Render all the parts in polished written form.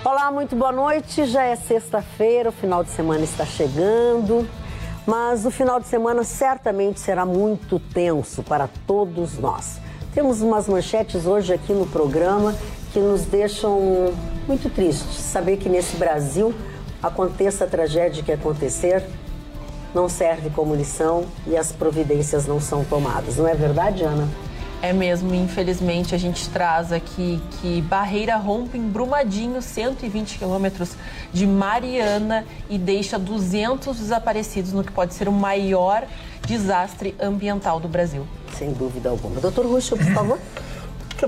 Olá, muito boa noite. Já é sexta-feira, o final de semana está chegando, mas o final de semana certamente será muito tenso para todos nós. Temos umas manchetes hoje aqui no programa que nos deixam muito tristes. Saber que nesse Brasil aconteça a tragédia que acontecer não serve como lição e as providências não são tomadas. Não é verdade, Ana? É mesmo, infelizmente a gente traz aqui que Barreira rompe em Brumadinho, 120 quilômetros de Mariana e deixa 200 desaparecidos no que pode ser o maior desastre ambiental do Brasil. Sem dúvida alguma. Doutor Russo, por favor.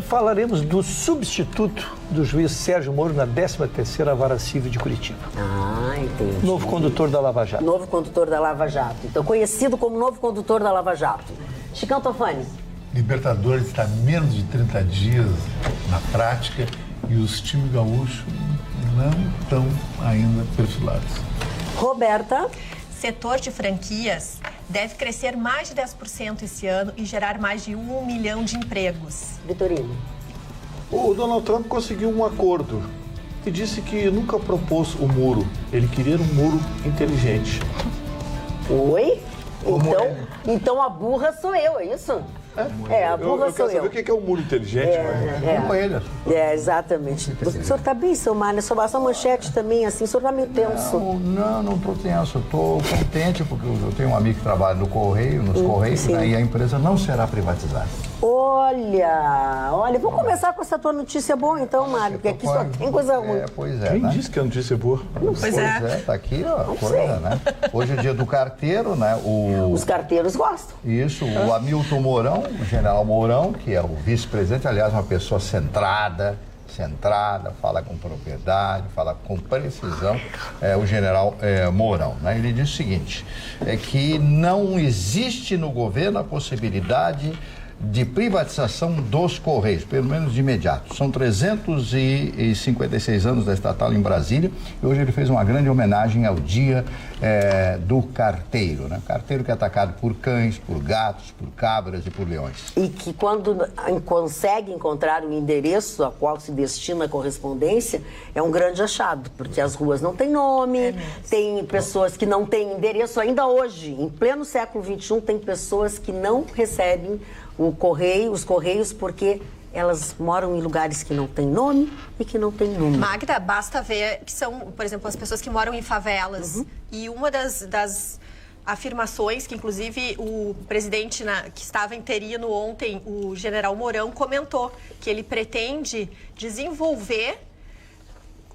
Falaremos do substituto do juiz Sérgio Moro na 13ª Vara Civil de Curitiba. Ah, entendi. Novo condutor da Lava Jato. Novo condutor da Lava Jato. Então, conhecido como novo condutor da Lava Jato. Chicão Tofani. Libertadores está menos de 30 dias na prática e os times gaúchos não estão ainda perfilados. Roberta. Setor de franquias deve crescer mais de 10% esse ano e gerar mais de 1 milhão de empregos. Vitorino. O Donald Trump conseguiu um acordo e disse que nunca propôs o muro. Ele queria um muro inteligente. Oi? Então a burra sou eu, é isso? A burra eu sou quero saber o que é um muro inteligente. Com ele. Exatamente. O senhor está bem, seu Mário? Essa manchete também, assim, o senhor está meio tenso. Não estou tenso. Estou contente porque eu tenho um amigo que trabalha no Correio, nos Correios, né, e a empresa não será privatizada. Olha, vamos começar com essa tua notícia boa então, Mário, porque aqui só tem coisa ruim. Pois é, Quem né? disse que a notícia é boa? Pois é. Tá aqui, ó, a coisa, né? Hoje é dia do carteiro, né? Os carteiros gostam. Isso, o Hamilton Mourão, o general Mourão, que é o vice-presidente, aliás, uma pessoa centrada, fala com propriedade, fala com precisão, o general Mourão, né? Ele diz o seguinte, que não existe no governo a possibilidade de privatização dos Correios, pelo menos de imediato. São 356 anos da estatal em Brasília e hoje ele fez uma grande homenagem ao dia do carteiro, né? Carteiro que é atacado por cães, por gatos, por cabras e por leões. E que quando consegue encontrar o endereço a qual se destina a correspondência, é um grande achado, porque as ruas não têm nome, tem pessoas que não têm endereço ainda hoje. Em pleno século XXI, tem pessoas que não recebem os correios, porque elas moram em lugares que não têm nome e que não têm número. Magda, basta ver que são, por exemplo, as pessoas que moram em favelas. E uma das afirmações que, inclusive, o presidente que estava interino ontem, o general Mourão, comentou que ele pretende desenvolver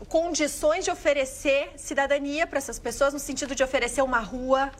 condições de oferecer cidadania para essas pessoas, no sentido de oferecer uma rua,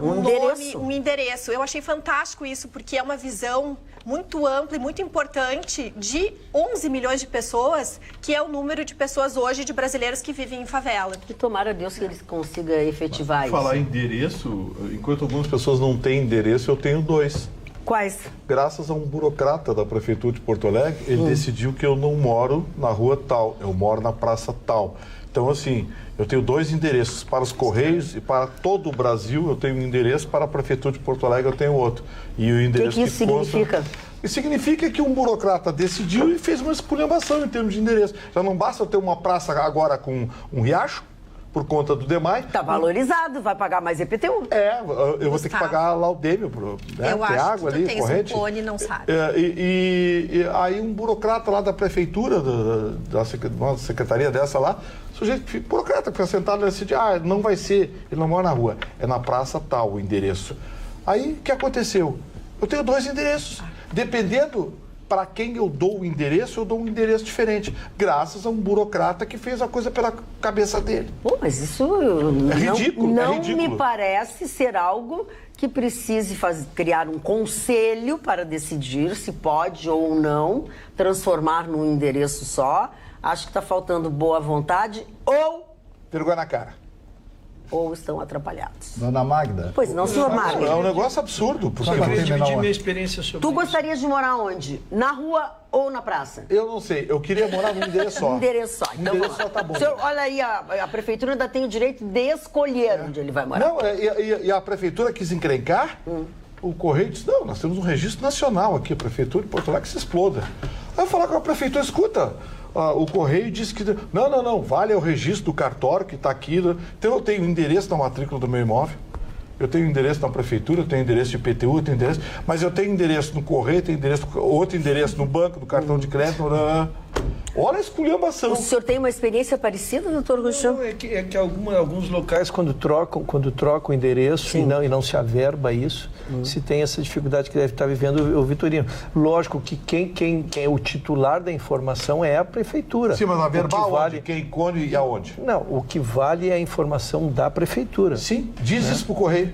um endereço. Eu achei fantástico isso, porque é uma visão muito ampla e muito importante de 11 milhões de pessoas, que é o número de pessoas hoje, de brasileiros que vivem em favela. E tomara Deus que ele consiga efetivar isso. Falar em endereço, enquanto algumas pessoas não têm endereço, eu tenho 2. Quais? Graças a um burocrata da Prefeitura de Porto Alegre, ele decidiu que eu não moro na rua tal, eu moro na praça tal. Então, assim, eu tenho 2 endereços para os Correios e para todo o Brasil. Eu tenho um endereço, para a Prefeitura de Porto Alegre eu tenho outro. E o endereço que isso significa? Isso significa que um burocrata decidiu e fez uma esculhambação em termos de endereço. Já não basta eu ter uma praça agora com um riacho, por conta do DEMAI. Está valorizado, vai pagar mais IPTU. Eu vou ter que pagar lá o DEME, né? Eu Tem acho água que ali, tu tens corrente. um cone, não sabe. E aí um burocrata lá da prefeitura, da secretaria dessa lá, sujeito burocrata que fica sentado e decide, não vai ser, ele não mora na rua, é na praça tal o endereço. Aí, o que aconteceu? Eu tenho 2 endereços. Dependendo para quem eu dou o endereço, eu dou um endereço diferente, graças a um burocrata que fez a coisa pela cabeça dele. Pô, mas isso ridículo, não é ridículo. Me parece ser algo que precise criar um conselho para decidir se pode ou não transformar num endereço só. Acho que está faltando boa vontade Vergonha na cara. ou estão atrapalhados. Dona Magda. Pois não, senhor Mário. É um negócio absurdo. Porque Eu queria dividir minha experiência sobre Tu gostarias de morar onde? Na rua ou na praça? eu não sei, eu queria morar num endereço só. Um endereço só. Então, endereço vamos lá. só tá bom. Senhor, olha aí, a prefeitura ainda tem o direito de escolher onde ele vai morar. Não, e a prefeitura quis encrencar, o Correio disse, não, nós temos um registro nacional aqui, a prefeitura de Porto Alegre que se exploda. Aí eu falar com a prefeitura, escuta, o Correio disse que não, vale é o registro do cartório que está aqui. Então eu tenho endereço na matrícula do meu imóvel, eu tenho endereço na prefeitura, eu tenho endereço de IPTU, eu tenho endereço, mas eu tenho endereço no Correio, tenho outro endereço no banco, no cartão de crédito. Olha a esculhambação. O senhor tem uma experiência parecida, doutor Ruchão? Não, é que alguns locais, quando trocam o endereço e não se averba isso, se tem essa dificuldade que deve estar vivendo o Vitorino. Lógico que quem é o titular da informação é a prefeitura. Sim, mas a verbal vale... quem, quando e aonde? Não, o que vale é a informação da prefeitura. Sim, diz isso pro Correio.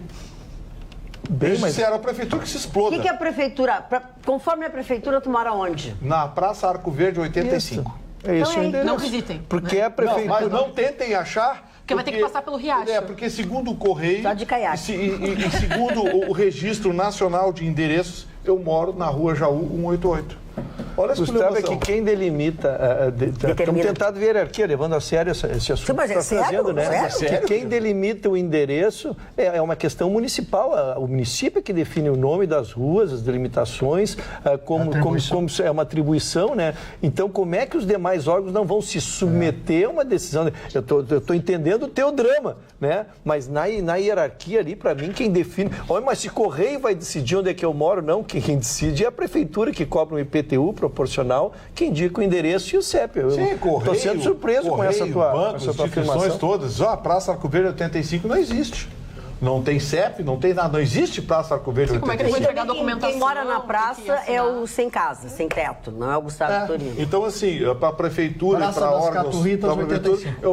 Eles disseram a prefeitura que se exploda. O que é a prefeitura? Conforme a prefeitura, tu mora onde? Na Praça Arco Verde 85. É isso, Então, não visitem. Porque a prefeitura... Mas não tentem achar... Porque vai ter que passar pelo riacho. Porque segundo o Correio... Só de caiaque. E segundo o Registro Nacional de Endereços, eu moro na Rua Jaú 188. Olha a Gustavo, é que quem delimita... Estamos tentando ver a hierarquia, levando a sério esse assunto. Sim, mas que está trazendo, né? Sério? Que quem delimita o endereço é uma questão municipal. O município é que define o nome das ruas, as delimitações, como é uma atribuição, né? Então, como é que os demais órgãos não vão se submeter a uma decisão? Eu estou entendendo o teu drama, né? Mas na hierarquia ali, para mim, quem define... Olha, mas se Correio vai decidir onde é que eu moro, não. Quem decide é a prefeitura, que cobra um IPTU proporcional, que indica o endereço e o CEP. Estou sendo surpreso com essa tua afirmação. Todas. A Praça Arco Verde 85 não existe. Não tem CEP, não tem nada. Não existe Praça Arco Verde 85. Como é que ele vai entregar a documentação? Quem mora na praça é o sem casa, sem teto, não é o Gustavo Vitorino. Então, assim, para a prefeitura e para órgãos...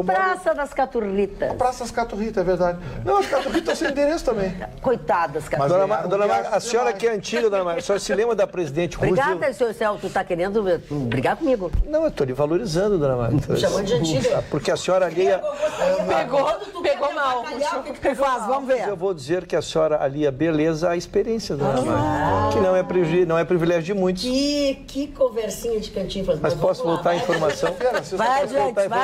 Praça das Caturritas. A Praça das Caturritas, é verdade. Não, as Caturritas estão sem endereço também. Coitadas, Caturritas. Dona Marga, a senhora que é antiga, Dona Marga, a senhora se lembra da presidente Roosevelt? Obrigada, senhor Celso, tu está querendo brigar comigo? Não, eu estou lhe valorizando, Dona Marga. Chamando de antiga. Porque a senhora ali... Pegou mal. O que tu faz? Vamos ver. Eu vou dizer que a senhora alia beleza à experiência, Dona Marga. Que não é privilégio de muitos. Que conversinha de cantinho. Mas posso voltar à informação? Vai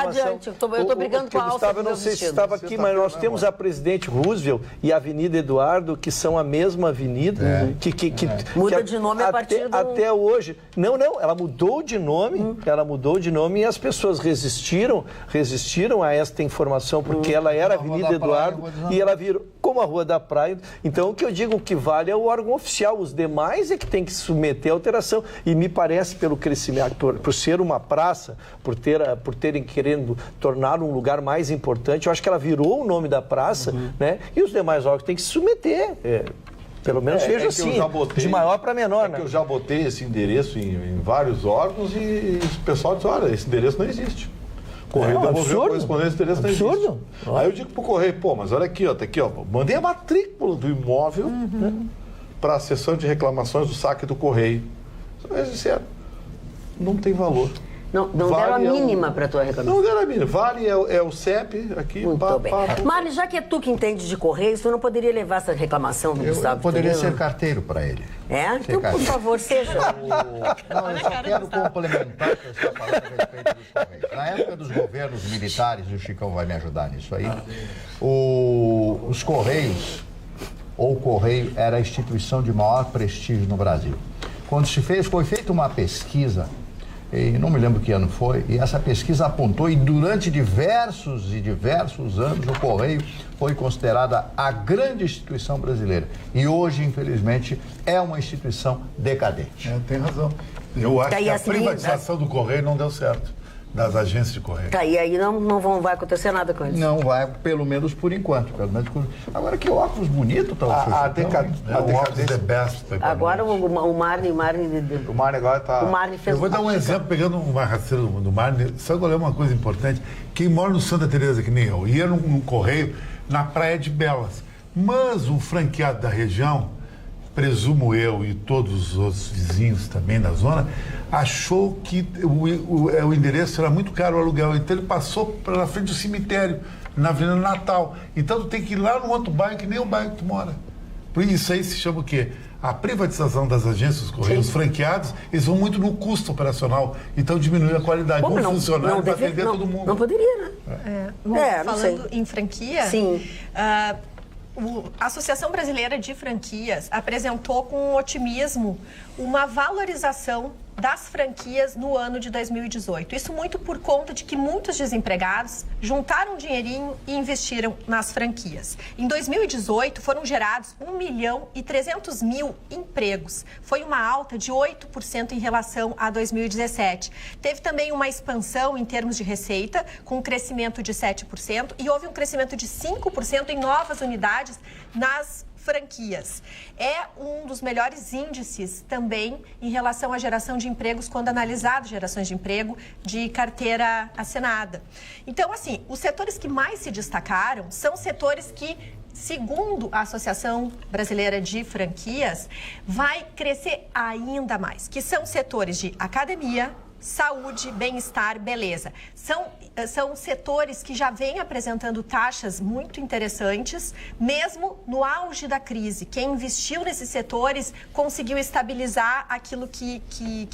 adiante. Eu estou brigando com a alça. Gustavo, eu não sei se estava aqui, mas nós temos a Presidente Roosevelt e a Avenida Eduardo, que são a mesma avenida. Muda de nome a partir do... Até hoje. Não, ela mudou de nome. Ela mudou de nome e as pessoas resistiram a esta informação, porque ela era a Avenida Eduardo e ela virou como a Rua da Praia. Então, o que eu digo que vale é o órgão oficial. Os demais é que tem que se submeter à alteração. E me parece, pelo crescimento, por ser uma praça, por terem querendo tornar um lugar mais importante, eu acho que ela virou o nome da praça, né? E os demais órgãos têm que se submeter. Pelo menos seja assim, de maior para menor, né? Eu já botei esse endereço em vários órgãos e o pessoal diz, olha, esse endereço não existe. Correio devolveu a correspondência, endereço não existe. Aí eu digo pro Correio, mas olha aqui, tá aqui, mandei a matrícula do imóvel para a seção de reclamações do saque do Correio. Eles disseram, não tem valor. Não deram a mínima para a tua reclamação. Não deram a mínima. Vale é o CEP aqui. Muito bem. Mari, já que é tu que entende de Correios, tu não poderia levar essa reclamação do Gustavo? Eu poderia ser carteiro para ele. Então, por favor, seja. Não, eu só quero complementar o que eu estava falando a respeito dos Correios. Na época dos governos militares, e o Chicão vai me ajudar nisso aí, os Correios, ou o Correio, era a instituição de maior prestígio no Brasil. Quando foi feita uma pesquisa, e não me lembro que ano foi, e essa pesquisa apontou, e durante diversos anos, o Correio foi considerada a grande instituição brasileira. E hoje, infelizmente, é uma instituição decadente. Tem razão. Eu acho que a privatização do Correio não deu certo, das agências de Correio. E aí não vai acontecer nada com eles? Não vai, pelo menos por enquanto. Agora, que óculos bonito tá a decadência. The best. Agora o Marne agora tá... O Marne fez... Eu vou dar um exemplo, pegando uma rasteira do Marne, só que eu lembro uma coisa importante. Quem mora no Santa Teresa, que nem eu, ia no Correio, na Praia de Belas. Mas um franqueado da região, presumo eu e todos os outros vizinhos também da zona, achou que o endereço era muito caro o aluguel. Então ele passou pela frente do cemitério, na Avenida Natal. Então tu tem que ir lá no outro bairro, que nem o bairro que tu mora. Por isso aí se chama o quê? A privatização das agências dos Correios, os franqueados, eles vão muito no custo operacional. Então diminui a qualidade. Um funcionário para atender todo mundo. Não poderia, né? Falando em franquia... Sim. A Associação Brasileira de Franquias apresentou com otimismo uma valorização das franquias no ano de 2018. Isso muito por conta de que muitos desempregados juntaram um dinheirinho e investiram nas franquias. Em 2018, foram gerados 1.300.000 empregos. Foi uma alta de 8% em relação a 2017. Teve também uma expansão em termos de receita, com um crescimento de 7%, e houve um crescimento de 5% em novas unidades nas franquias. É um dos melhores índices também em relação à geração de empregos, quando analisado gerações de emprego de carteira assinada. Então, assim, os setores que mais se destacaram são setores que, segundo a Associação Brasileira de Franquias, vai crescer ainda mais, que são setores de academia, saúde, bem-estar, beleza. São setores que já vêm apresentando taxas muito interessantes, mesmo no auge da crise. Quem investiu nesses setores conseguiu estabilizar aquilo que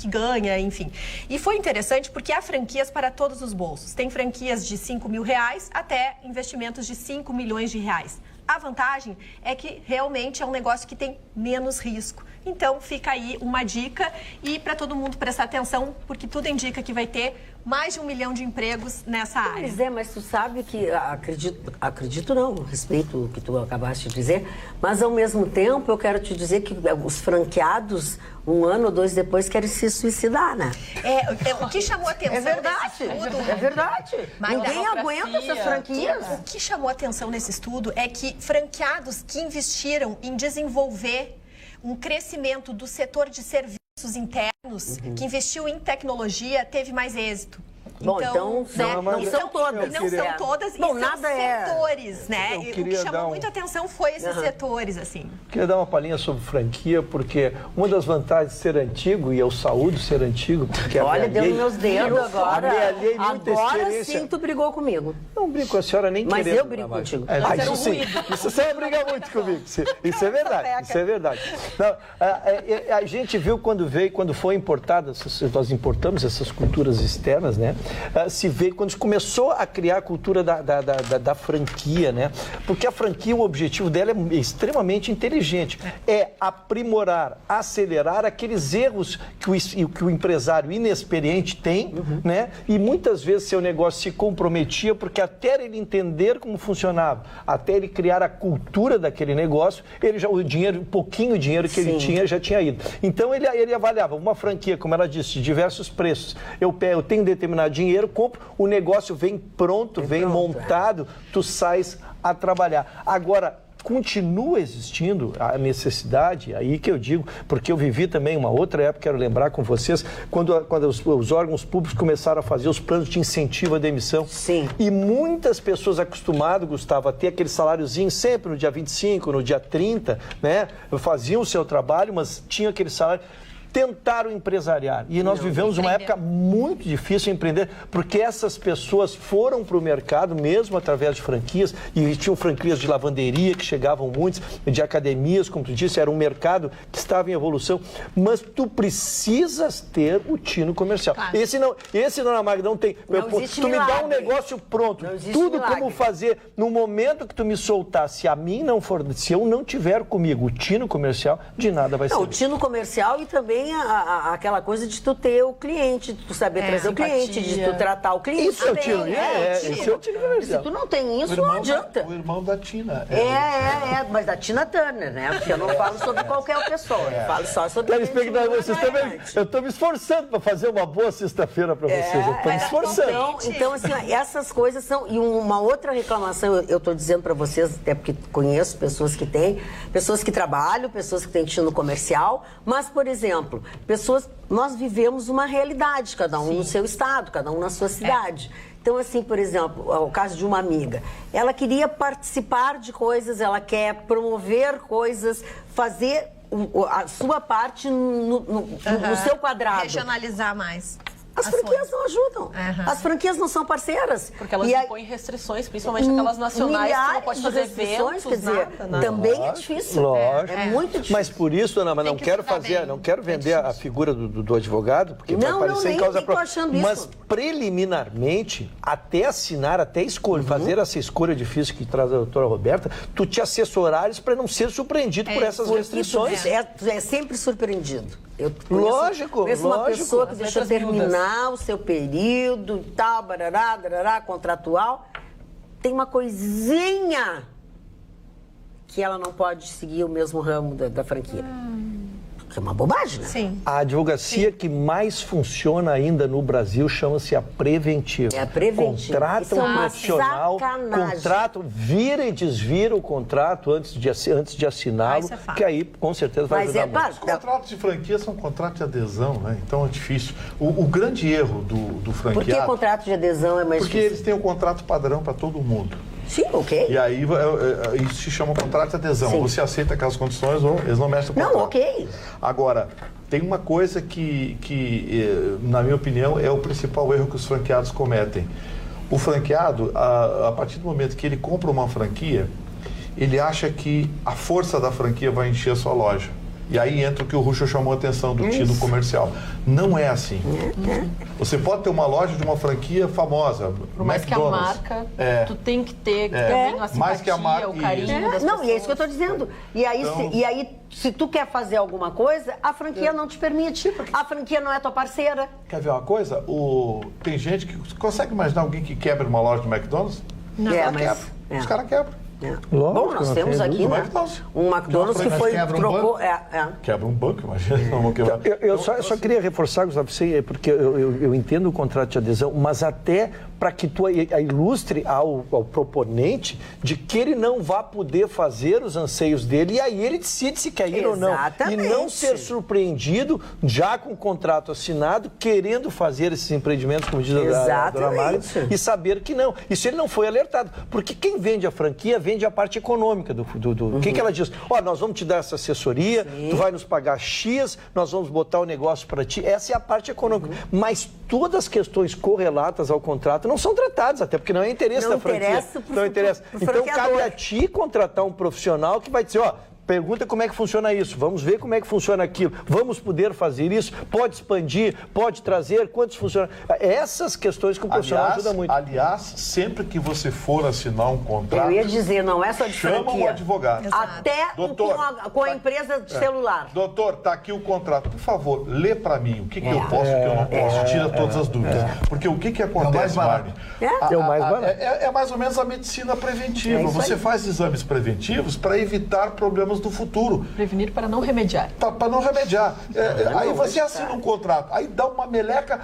ganha, enfim. E foi interessante porque há franquias para todos os bolsos. Tem franquias de R$5.000 até investimentos de R$5 milhões. A vantagem é que realmente é um negócio que tem menos risco. Então, fica aí uma dica e para todo mundo prestar atenção, porque tudo indica que vai ter mais de 1 milhão de empregos nessa área. Pois é, mas tu sabe que, acredito não, respeito o que tu acabaste de dizer, mas ao mesmo tempo eu quero te dizer que os franqueados, 1 ano ou 2 depois, querem se suicidar, né? O que chamou a atenção nesse estudo... É verdade. Ninguém aguenta essas franquias. O que chamou a atenção nesse estudo é que franqueados que investiram em desenvolver um crescimento do setor de serviços internos, que investiu em tecnologia, teve mais êxito. Bom, então não são todas. Não são todas, e são setores, né? O que chamou muita atenção foi esses setores, assim. Queria dar uma palhinha sobre franquia, porque uma das vantagens de ser antigo, e eu saúdo ser antigo, porque olha, deu nos meus dedos agora. Agora sim tu brigou comigo. Não brigo com a senhora nem querendo. Mas eu brigo contigo. Isso sim, isso você vai brigar muito comigo. Isso é verdade, isso é verdade. Não, a gente viu quando foi importada, nós importamos essas culturas externas, né? Se vê quando começou a criar a cultura da franquia, né? Porque a franquia, o objetivo dela é extremamente inteligente. É aprimorar, acelerar aqueles erros que o empresário inexperiente tem, né? E muitas vezes seu negócio se comprometia, porque até ele entender como funcionava, até ele criar a cultura daquele negócio, ele já, o pouquinho dinheiro que ele tinha, já tinha ido. Então ele avaliava uma franquia, como ela disse, de diversos preços. Eu tenho determinado dinheiro, compro, o negócio vem pronto, vem montado, tu sais a trabalhar. Agora, continua existindo a necessidade, aí que eu digo, porque eu vivi também uma outra época, quero lembrar com vocês, quando os órgãos públicos começaram a fazer os planos de incentivo à demissão. Sim. E muitas pessoas acostumadas, Gustavo, a ter aquele saláriozinho sempre no dia 25, no dia 30, né? Faziam o seu trabalho, mas tinham aquele salário. Tentaram empresariar. E nós vivemos uma época muito difícil de empreender, porque essas pessoas foram para o mercado, mesmo através de franquias, e tinham franquias de lavanderia, que chegavam muitos, de academias, como tu disse, era um mercado que estava em evolução. Mas tu precisas ter o tino comercial. Claro. Esse, dona Magda, não tem. Tu me dá um negócio pronto, tudo como fazer. No momento que tu me soltar, se eu não tiver comigo o tino comercial, de nada vai ser. O tino comercial e também aquela coisa de tu ter o cliente, de tu saber trazer simpatia. O cliente, de tu tratar o cliente. Isso é o tino, esse é o tino comercial. Se tu não tem isso, não adianta. O irmão da Tina. Mas da Tina Turner, né? Porque eu não falo sobre qualquer pessoa, eu falo só sobre eu estou me esforçando para fazer uma boa sexta-feira para vocês. Eu estou me esforçando. Então, assim, essas coisas são... E uma outra reclamação, eu estou dizendo para vocês, até porque conheço pessoas que têm, pessoas que trabalham, pessoas que têm tino comercial, mas, por exemplo, nós vivemos uma realidade, cada um no seu estado, cada um na sua cidade. Então, assim, por exemplo, o caso de uma amiga, ela queria participar de coisas, ela quer promover coisas, fazer a sua parte no seu quadrado. Regionalizar mais. As franquias não ajudam. As franquias não são parceiras. Porque elas impõem restrições, principalmente aquelas nacionais, que não pode fazer eventos, quer dizer, nada. Também é difícil. Lógico. É muito difícil. Mas por isso, dona, não quero vender a figura do advogado, porque vai parecer em causa própria. Mas preliminarmente, até assinar, até escolher, fazer essa escolha difícil que traz a doutora Roberta, tu te assessorares para não ser surpreendido por essas restrições. É sempre surpreendido. Eu Lógico. Uma pessoa que As deixa letras terminar o seu período e tal, barará, contratual. Tem uma coisinha que ela não pode seguir o mesmo ramo da franquia. Que é uma bobagem, né? Sim. A advocacia que mais funciona ainda no Brasil chama-se a preventiva. É a preventiva. Contrata Isso é um uma profissional, sacanagem. vira e desvira o contrato antes de assiná-lo, isso é fato. que aí com certeza vai ajudar muito. Os contratos de franquia são contratos de adesão, né? Então é difícil. O grande erro do franqueado... Por que contrato de adesão é mais Porque difícil? eles têm um contrato padrão para todo mundo. Sim, ok. E aí isso se chama contrato de adesão. Sim. Você aceita aquelas condições ou eles não mexem no contrato. Não, ok. Agora, tem uma coisa que, na minha opinião, é o principal erro que os franqueados cometem. O franqueado, a partir do momento que ele compra uma franquia, ele acha que a força da franquia vai encher a sua loja. E aí entra o que o Russo chamou a atenção do tino comercial. Não é assim. Você pode ter uma loja de uma franquia famosa, Por mais que a McDonald's. marca, tu tem que ter também a simpatia, Mais que a marca, o carinho das Não, pessoas. e é isso que eu estou dizendo. E aí, se tu quer fazer alguma coisa, a franquia não te permite. A franquia não é tua parceira. Quer ver uma coisa? Tem gente que... Consegue imaginar alguém que quebra uma loja de McDonald's? Não, Os caras quebram. Bom, nós temos aqui, né, um McDonald's que foi trocou. Quebra um banco, imagina. Não quebrar. Eu só queria reforçar, Gustavo, porque eu entendo o contrato de adesão, mas até para que tu ilustre ao proponente de que ele não vá poder fazer os anseios dele e aí ele decide se quer ir ou não. E não ser surpreendido, já com o contrato assinado, querendo fazer esses empreendimentos, como diz a dona Mari, e saber que não. Isso ele não foi alertado. Porque quem vende a franquia vende a parte econômica do O que ela diz? Nós vamos te dar essa assessoria, tu vai nos pagar X, nós vamos botar o negócio para ti. Essa é a parte econômica. Mas todas as questões correlatas ao contrato não são tratadas, até porque não é interesse da franquia. Não interessa. Então cabe a ti contratar um profissional que vai dizer, pergunta como é que funciona isso, vamos ver como é que funciona aquilo, vamos poder fazer isso, pode expandir, pode trazer, quantos funciona. Essas questões que o profissional ajuda muito. Aliás, sempre que você for assinar um contrato... Eu ia dizer, não é só de franquia. Chama um advogado. Até com a empresa de celular. Doutor, tá aqui o contrato. Por favor, lê para mim o que eu posso, o que eu não posso. Tira todas as dúvidas. Porque o que acontece, Marne? É o mais barato. É mais ou menos a medicina preventiva. Você faz exames preventivos para evitar problemas do futuro. Prevenir para não remediar. Para não remediar. Aí você assina um contrato, aí dá uma meleca,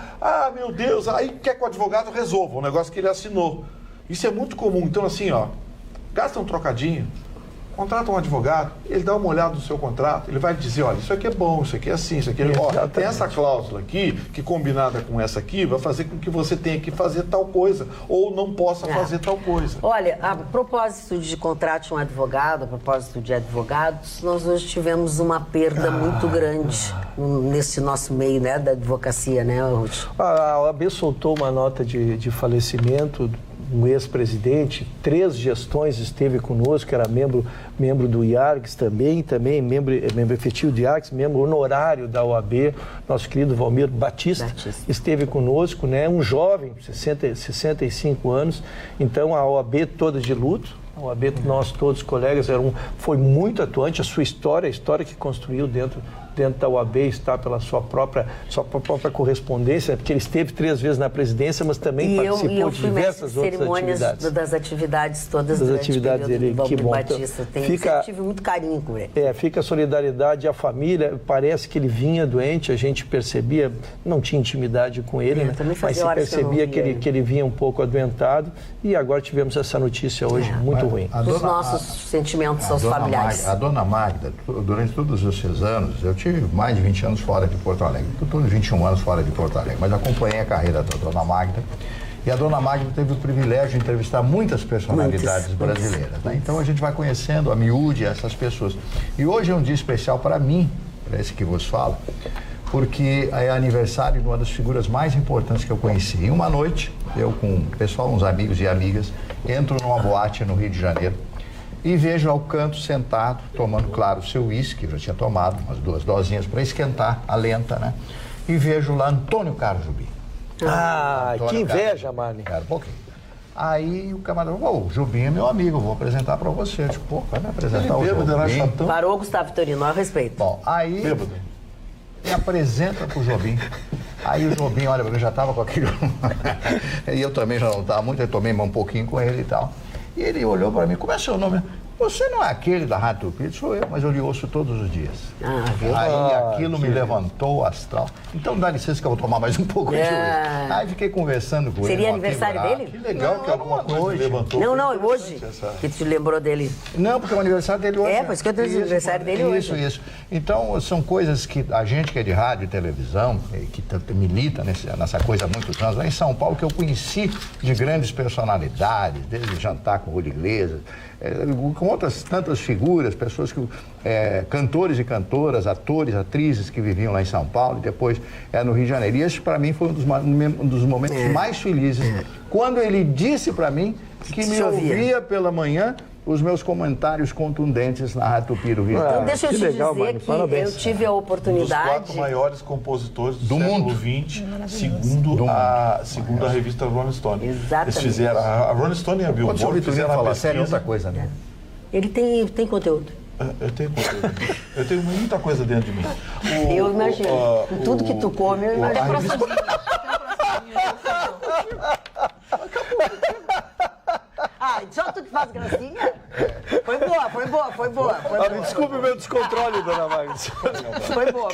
meu Deus, aí quer que o advogado resolva o negócio que ele assinou. Isso é muito comum. Então, assim, gasta um trocadinho, contrata um advogado, ele dá uma olhada no seu contrato, ele vai dizer, olha, isso aqui é bom, isso aqui é assim, isso aqui é... tem essa cláusula aqui, que combinada com essa aqui, vai fazer com que você tenha que fazer tal coisa, ou não possa fazer tal coisa. Olha, a propósito de contrato de um advogado, a propósito de advogados, nós hoje tivemos uma perda muito grande nesse nosso meio, né, da advocacia, né, Ruth? A OAB soltou uma nota de falecimento, um ex-presidente, 3 gestões esteve conosco, era membro do IARGS também membro efetivo do IARGS, membro honorário da OAB, nosso querido Valmir Batista esteve conosco, né? Um jovem, 65 anos, então a OAB toda de luto. A OAB, nós todos colegas, foi muito atuante, a história que construiu dentro da OAB está pela sua própria correspondência, porque ele esteve 3 vezes na presidência, mas também participou de diversas outras atividades. Das atividades todas das atividades dele, que bom. Batista. Tive muito carinho com ele. Fica a solidariedade à família, parece que ele vinha doente, a gente percebia, não tinha intimidade com ele, né? Mas se percebia que ele vinha um pouco adoentado e agora tivemos essa notícia hoje muito ruim. Os nossos sentimentos aos familiares. A dona Magda, durante todos esses anos, eu tive mais de 20 anos fora de Porto Alegre, todos 21 anos fora de Porto Alegre, mas acompanhei a carreira da dona Magda. E a dona Magda teve o privilégio de entrevistar muitas personalidades brasileiras. Né? Então a gente vai conhecendo a miúde essas pessoas. E hoje é um dia especial para mim, para esse que vos falo, porque é aniversário de uma das figuras mais importantes que eu conheci. E uma noite, eu com o pessoal, uns amigos e amigas, entro numa boate no Rio de Janeiro e vejo ao canto, sentado, tomando, claro, o seu uísque, já tinha tomado umas 2 dosinhas para esquentar a lenta, né? E vejo lá Antônio Carlos Jobim. Que inveja, Marne. Cara, um pouquinho. Aí o camarada falou, o Jobim é meu amigo, vou apresentar para você. Eu digo, vai me apresentar o Jobim. Parou, Gustavo Vitorino, ao respeito. Bom, aí... Bêbado. me apresenta pro Jobim. Aí o Jobim, olha, eu já estava com aquilo. E eu também já não estava muito, eu tomei um pouquinho com ele e tal. E ele olhou para mim, como é seu nome? Você não é aquele da Rádio Tupi? Sou eu, mas eu lhe ouço todos os dias. Aí aquilo me levantou o astral. Então dá licença que eu vou tomar mais um pouco de hoje. Aí fiquei conversando com ele. Seria aniversário dele? Que legal que alguma coisa levantou. Não, hoje. Que tu lembrou dele. Não, porque é o aniversário dele hoje. Pois que eu tenho o aniversário dele hoje. Isso. Então, são coisas que a gente que é de rádio e televisão, que milita nessa coisa há muitos anos, lá em São Paulo, que eu conheci de grandes personalidades, desde jantar com Rui Iglesias, com outras tantas figuras, pessoas que, cantores e cantoras, atores, atrizes que viviam lá em São Paulo e depois no Rio de Janeiro. E esse, para mim, foi um dos momentos mais felizes. Quando ele disse para mim que me ouvia pela manhã os meus comentários contundentes na Rádio Tupi do Rio. Então, deixa eu te dizer que eu tive a oportunidade... Um dos 4 maiores compositores do século XX, segundo a revista Rolling Stone. Exatamente. Eles fizeram, a Rolling Stone e a Billboard fizeram a pesquisa... Sério, outra coisa, né? Ele tem conteúdo. Eu tenho conteúdo. Eu tenho muita coisa dentro de mim. Eu imagino. Tudo que tu come, eu imagino. Só tu que faz gracinha? Foi boa. Desculpe o meu descontrole, dona Magda. Foi boa.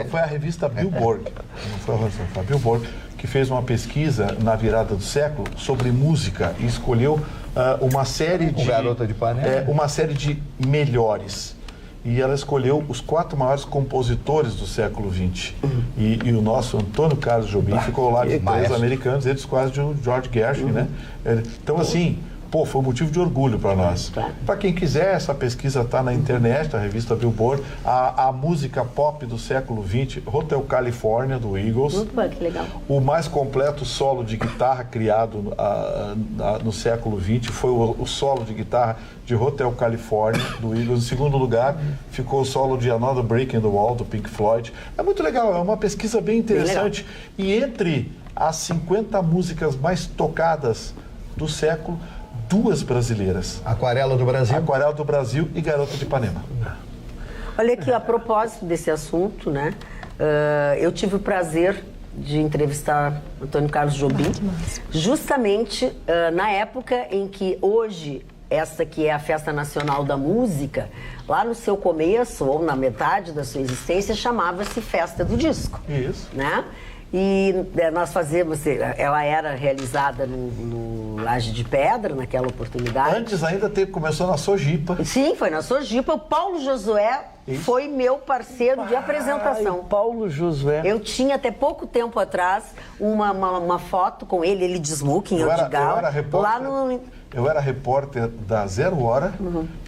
Foi a revista Billboard, não foi a Rolling Stone, foi a Billboard, que fez uma pesquisa na virada do século sobre música e escolheu uma série de... Garota de Ipanema. Uma série de melhores. E ela escolheu os 4 maiores compositores do século XX. E o nosso Antônio Carlos Jobim ficou lá de 3 americanos, eles quase de George Gershwin, né? Então, assim, foi um motivo de orgulho para nós. Para quem quiser, essa pesquisa está na internet, na revista Billboard. A música pop do século XX, Hotel California, do Eagles. Que legal. O mais completo solo de guitarra criado no século XX foi o solo de guitarra de Hotel California, do Eagles. Em segundo lugar, ficou o solo de Another Brick in the Wall, do Pink Floyd. É muito legal, é uma pesquisa bem interessante. E entre as 50 músicas mais tocadas do século, 2 brasileiras. Aquarela do Brasil. Aquarela do Brasil e Garota de Ipanema. Olha aqui, a propósito desse assunto, né? Eu tive o prazer de entrevistar Antônio Carlos Jobim, justamente na época em que hoje, essa que é a Festa Nacional da Música, lá no seu começo, ou na metade da sua existência, chamava-se Festa do Disco. Isso. Né? E nós fazemos, ela era realizada no Laje de Pedra, naquela oportunidade. Antes ainda começou na Sojipa. Sim, foi na Sojipa. O Paulo Josué foi meu parceiro de apresentação. Paulo Josué. Eu tinha até pouco tempo atrás uma foto com ele de smoking, de gala. Eu era repórter da Zero Hora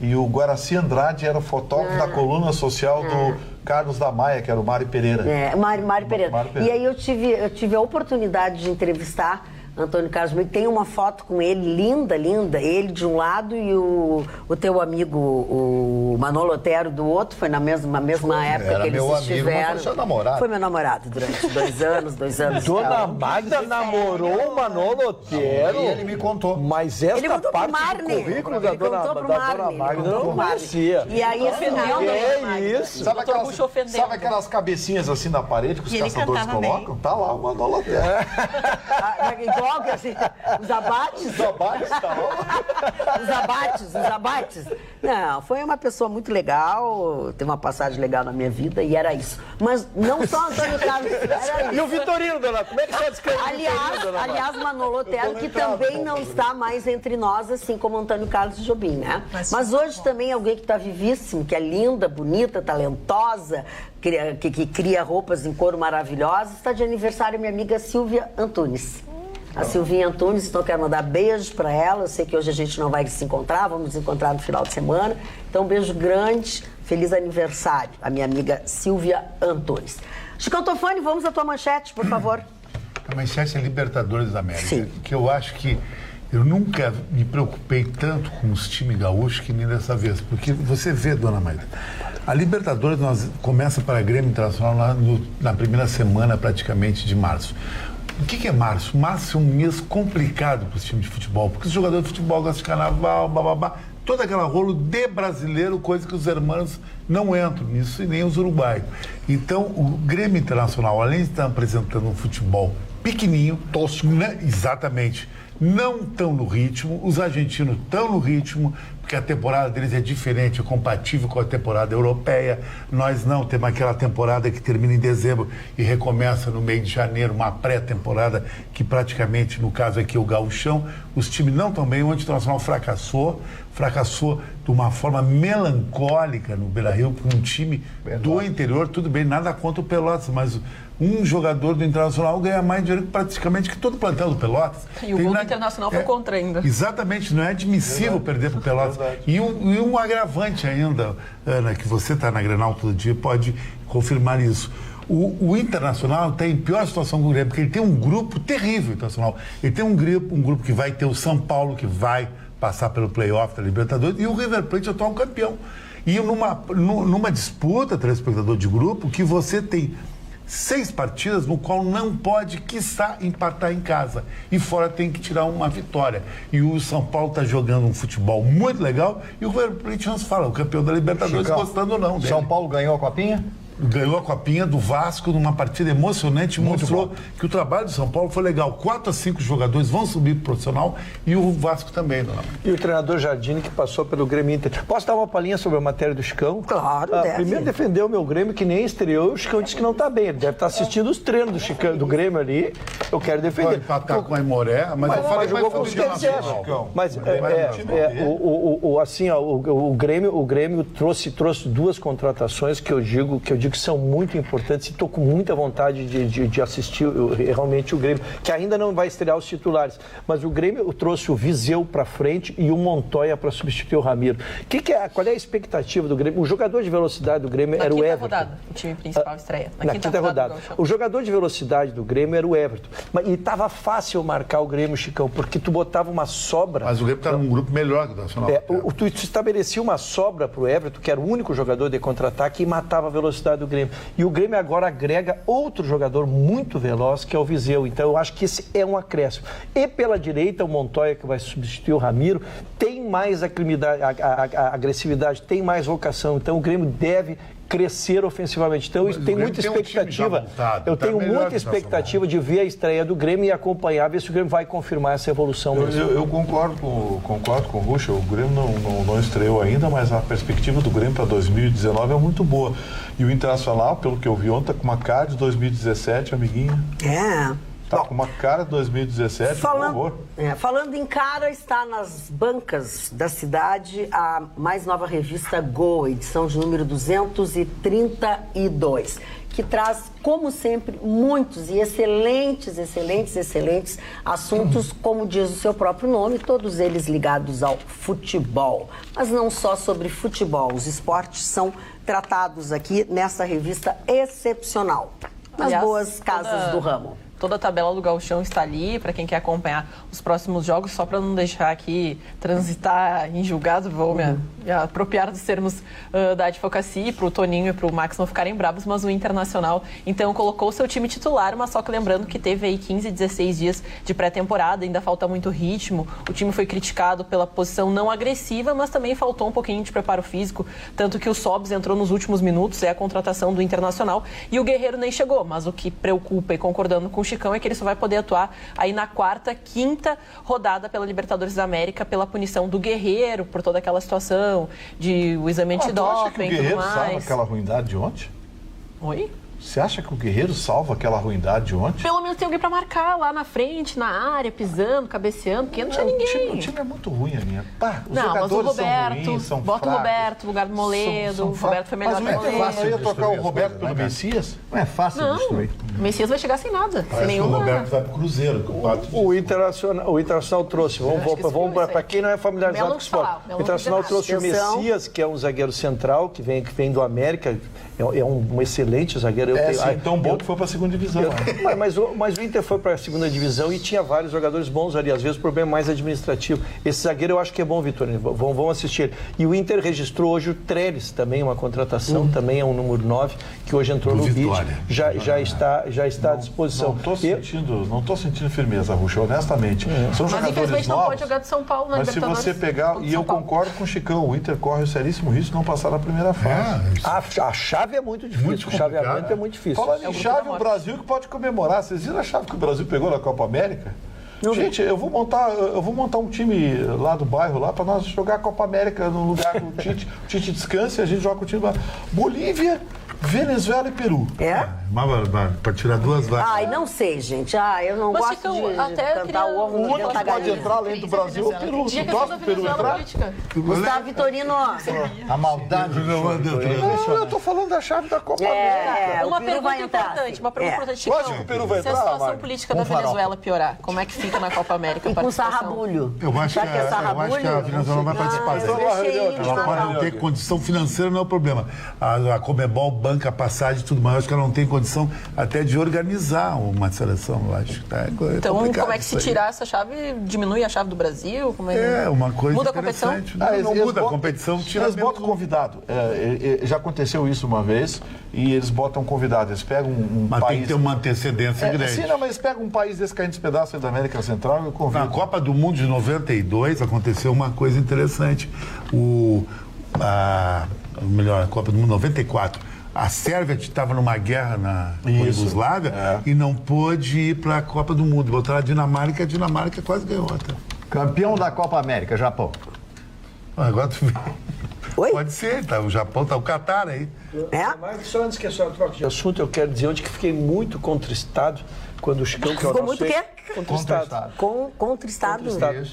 e o Guaraci Andrade era o fotógrafo da coluna social do Carlos da Maia, que era o Mário Pereira. Mário Pereira. E aí eu tive a oportunidade de entrevistar Antônio Carlos Jobim. Tem uma foto com ele, linda, ele de um lado e o teu amigo, o Manolo Otero, do outro. Foi na mesma época que eles estiveram. Foi seu namorado. Foi meu namorado durante 2 anos. Dona Magda namorou o Manolo Otero. E ele me contou. Mas essa ele contou parte pro Marne. do currículo da Dona Magda eu não conhecia. E aí isso? Sabe aquelas cabecinhas assim na parede que os caçadores colocam? Tá lá o Manolo Otero. Igual que assim, os abates. Os abates. Não, foi uma pessoa muito legal, teve uma passagem legal na minha vida e era isso. Mas não só Antônio Carlos, era isso. E o Vitorino, dona? Como é que você descreve o Vitorino, aliás, Manolo Otero, que também não está mais entre nós, assim como Antônio Carlos Jobim, né? Mas hoje também alguém que está vivíssimo, que é linda, bonita, talentosa, que cria roupas em couro maravilhosas, está de aniversário minha amiga Silvia Antunes. A Silvinha Antunes, então quero mandar beijos para ela. Eu sei que hoje a gente não vai se encontrar, vamos nos encontrar no final de semana. Então, um beijo grande, feliz aniversário, a minha amiga Silvia Antunes. Chicão Tofani, vamos à tua manchete, por favor. A manchete é Libertadores da América. Sim. Que eu acho que eu nunca me preocupei tanto com os times gaúchos que nem dessa vez. Porque você vê, dona Maida, a Libertadores começa para a Grêmio Internacional na primeira semana praticamente de março. O que é março? Março é um mês complicado para os times de futebol, porque os jogadores de futebol gostam de carnaval, bababá. toda aquela rolo de brasileiro, coisa que os hermanos não entram nisso e nem os uruguaios. Então, o Grêmio Internacional, além de estar apresentando um futebol pequenininho, tosco, né? Exatamente, não estão no ritmo, os argentinos estão no ritmo, porque a temporada deles é diferente, é compatível com a temporada europeia. Nós não, temos aquela temporada que termina em dezembro e recomeça no meio de janeiro, uma pré-temporada que praticamente, no caso aqui, é o gauchão. Os times não estão bem, o Internacional fracassou de uma forma melancólica no Beira-Rio, com um time do interior, tudo bem, nada contra o Pelotas, mas um jogador do Internacional ganha mais dinheiro praticamente que todo o plantel do Pelotas. E o gol do Internacional foi contra ainda. Exatamente, não é admissível perder para o Pelotas. E um agravante ainda, Ana, que você está na Grenal todo dia, pode confirmar isso. O Internacional está em pior situação que o Grêmio, porque ele tem um grupo terrível, Internacional. Ele tem um grupo que vai ter o São Paulo, que vai passar pelo play-off da Libertadores, e o River Plate, atual campeão. E numa disputa, telespectador de grupo, que você tem 6 partidas no qual não pode, quiçá, empatar em casa. E fora tem que tirar uma vitória. E o São Paulo está jogando um futebol muito legal e o River Plate nos fala, o campeão da Libertadores, gostando ou não dele. São Paulo ganhou a Copinha? Ganhou a Copinha do Vasco numa partida emocionante, mostrou que o trabalho do São Paulo foi legal. 4 a 5 jogadores vão subir pro profissional e o Vasco também, dona Maria. E o treinador Jardine, que passou pelo Grêmio Inter. Posso dar uma palhinha sobre a matéria do Chicão? Claro, deve. Primeiro defendeu o meu Grêmio, que nem estreou, o Chicão disse que não está bem. Ele deve estar assistindo os treinos do Chicão, do Grêmio ali. Eu quero defender. Pode empatar com a Imoré, mas eu falei que jogou com os Internacional. Mas o Grêmio trouxe 2 contratações que eu digo que são muito importantes e estou com muita vontade de assistir realmente o Grêmio, que ainda não vai estrear os titulares, mas o Grêmio trouxe o Viseu para frente e o Montoya para substituir o Ramiro. Qual é a expectativa do Grêmio? O jogador de velocidade do Grêmio era o Everton. Rodada, o time principal estreia. Na quinta rodada. O jogador de velocidade do Grêmio era o Everton. E estava fácil marcar o Grêmio, Chicão, porque tu botava uma sobra. Mas o Grêmio está num grupo melhor que o Nacional. Tu estabelecia uma sobra para o Everton, que era o único jogador de contra-ataque, e matava a velocidade do Grêmio. E o Grêmio agora agrega outro jogador muito veloz, que é o Viseu. Então eu acho que esse é um acréscimo. E pela direita, o Montoya, que vai substituir o Ramiro, tem mais agressividade, tem mais vocação. Então o Grêmio deve crescer ofensivamente. Então, eu tenho muita expectativa. Eu tenho muita expectativa de ver a estreia do Grêmio e acompanhar, ver se o Grêmio vai confirmar essa evolução. Eu concordo com o Ruxa. O Grêmio não estreou ainda, mas a perspectiva do Grêmio para 2019 é muito boa. E o Internacional, pelo que eu vi ontem, tá com uma cara de 2017, amiguinho. Tá com uma cara de 2017, por favor. Falando em cara, está nas bancas da cidade a mais nova revista Go, edição de número 232, que traz, como sempre, muitos e excelentes assuntos, como diz o seu próprio nome, todos eles ligados ao futebol. Mas não só sobre futebol, os esportes são tratados aqui nessa revista excepcional, nas boas casas do ramo. Toda a tabela do Gauchão está ali, para quem quer acompanhar os próximos jogos, só para não deixar aqui transitar em julgado, vou me apropriar dos termos da advocacia, para o Toninho e para o Max não ficarem bravos, mas o Internacional, então, colocou o seu time titular, mas só que lembrando que teve aí 15, 16 dias de pré-temporada, ainda falta muito ritmo, o time foi criticado pela posição não agressiva, mas também faltou um pouquinho de preparo físico, tanto que o Sobs entrou nos últimos minutos, é a contratação do Internacional, e o Guerreiro nem chegou, mas o que preocupa, e concordando com o Chicão, é que ele só vai poder atuar aí na 4ª, 5ª rodada pela Libertadores da América, pela punição do Guerreiro, por toda aquela situação de o exame antidoping e tudo mais. Você acha que o Guerreiro salva aquela ruindade de ontem? Oi? Você acha que o Guerreiro salva aquela ruindade de ontem? Pelo menos tem alguém pra marcar lá na frente, na área, pisando, cabeceando, porque não tinha ninguém. O time é muito ruim, Aninha. Não, mas o Roberto, bota o Roberto no lugar do Moledo, o Roberto foi melhor mas que o Moledo. Mas não ia trocar o Roberto pelo Messias? Não é fácil destruir. O Messias vai chegar sem nada, sem nenhuma... O Roberto vai pro Cruzeiro. O Internacional trouxe, vamos para quem não é familiarizado com o esporte. O Internacional trouxe o Messias, que é um zagueiro central, que vem do América, é um excelente zagueiro, Tão bom que foi para a segunda divisão. Mas o Inter foi para a segunda divisão e tinha vários jogadores bons ali. Às vezes o problema é mais administrativo. Esse zagueiro eu acho que é bom, Vitorino. Vão assistir ele. E o Inter registrou hoje o Trellis, também uma contratação, também é um número 9, que hoje entrou no BID. Já está à disposição. Não estou sentindo firmeza, Ruxa, honestamente. São jogadores novos. Não pode jogar de São Paulo na Libertadores. Mas se você pegar, e eu concordo com o Chicão, o Inter corre o seríssimo risco de não passar na primeira fase. A chave é muito difícil, o chaveamento é muito difícil. Falando em chave, o Brasil que pode comemorar. Vocês viram a chave que o Brasil pegou na Copa América? Gente, eu vou montar um time lá do bairro lá para nós jogar a Copa América no lugar que o Tite descansa e a gente joga com o time lá. Bolívia, Venezuela e Peru. Para tirar 2 vagas. Ai, não sei, gente. Eu não gosto de cantar o ovo O no único que pode entrar além do Brasil é o Peru. Tinha questão da Venezuela política. Gustavo Vitorino. A maldade eu tô falando da chave da Copa América. Uma pergunta importante, uma pergunta importante. Lógico que o Peru vai entrar, se a situação política da Venezuela piorar, como é que fica na Copa América? E com sarrabulho. Eu acho que a Venezuela não vai participar. Ela pode não ter condição financeira, não é o problema. A Conmebol banca a passagem e tudo mais. Eu acho que ela não tem condição até de organizar uma seleção, eu acho. Então, como é que se tirar essa chave, diminui a chave do Brasil? Uma coisa muda a competição? Não muda a competição, tira eles botam convidado. Já aconteceu isso uma vez e eles botam convidado. Eles pegam um mas país... tem que ter uma antecedência grande. Sim, mas eles pegam um país desse caindo de pedaço da América Central e convidam. Na Copa do Mundo de 92 aconteceu uma coisa interessante. A Copa do Mundo 94. A Sérvia estava numa guerra na Iugoslávia e não pôde ir para a Copa do Mundo. Botaram a Dinamarca e a Dinamarca quase ganhou. Campeão da Copa América, Japão. Agora tu vê. Oi? Pode ser, o Japão, o Catar aí. Mas só antes que a senhora troque de assunto, eu quero dizer onde que fiquei muito contristado quando o Chicão, que é o nosso... Ficou muito quê? Contristado. Contristado.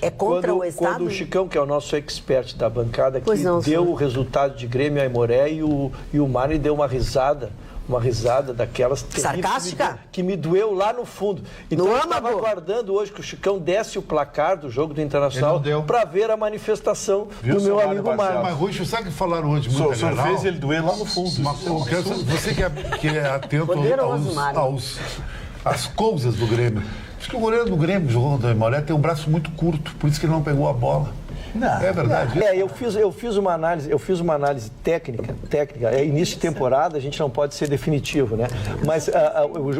É contra o Estado? Quando o Chicão, que é o nosso expert da bancada, que não, deu o resultado de Grêmio Aimoré e o Mari deu uma risada daquelas sarcástica que me doeu lá no fundo. Então eu estava aguardando hoje que o Chicão desse o placar do jogo do Internacional para ver a manifestação do meu amigo Mário. Mas, Ruxo, sabe que falaram hoje muito legal? O senhor fez ele doer lá no fundo. Você que é atento às coisas do Grêmio. Acho que o goleiro do Grêmio, João do Aimoré, tem um braço muito curto, por isso que ele não pegou a bola. Não, é verdade. Eu fiz uma análise técnica. Início de temporada, a gente não pode ser definitivo, né? Mas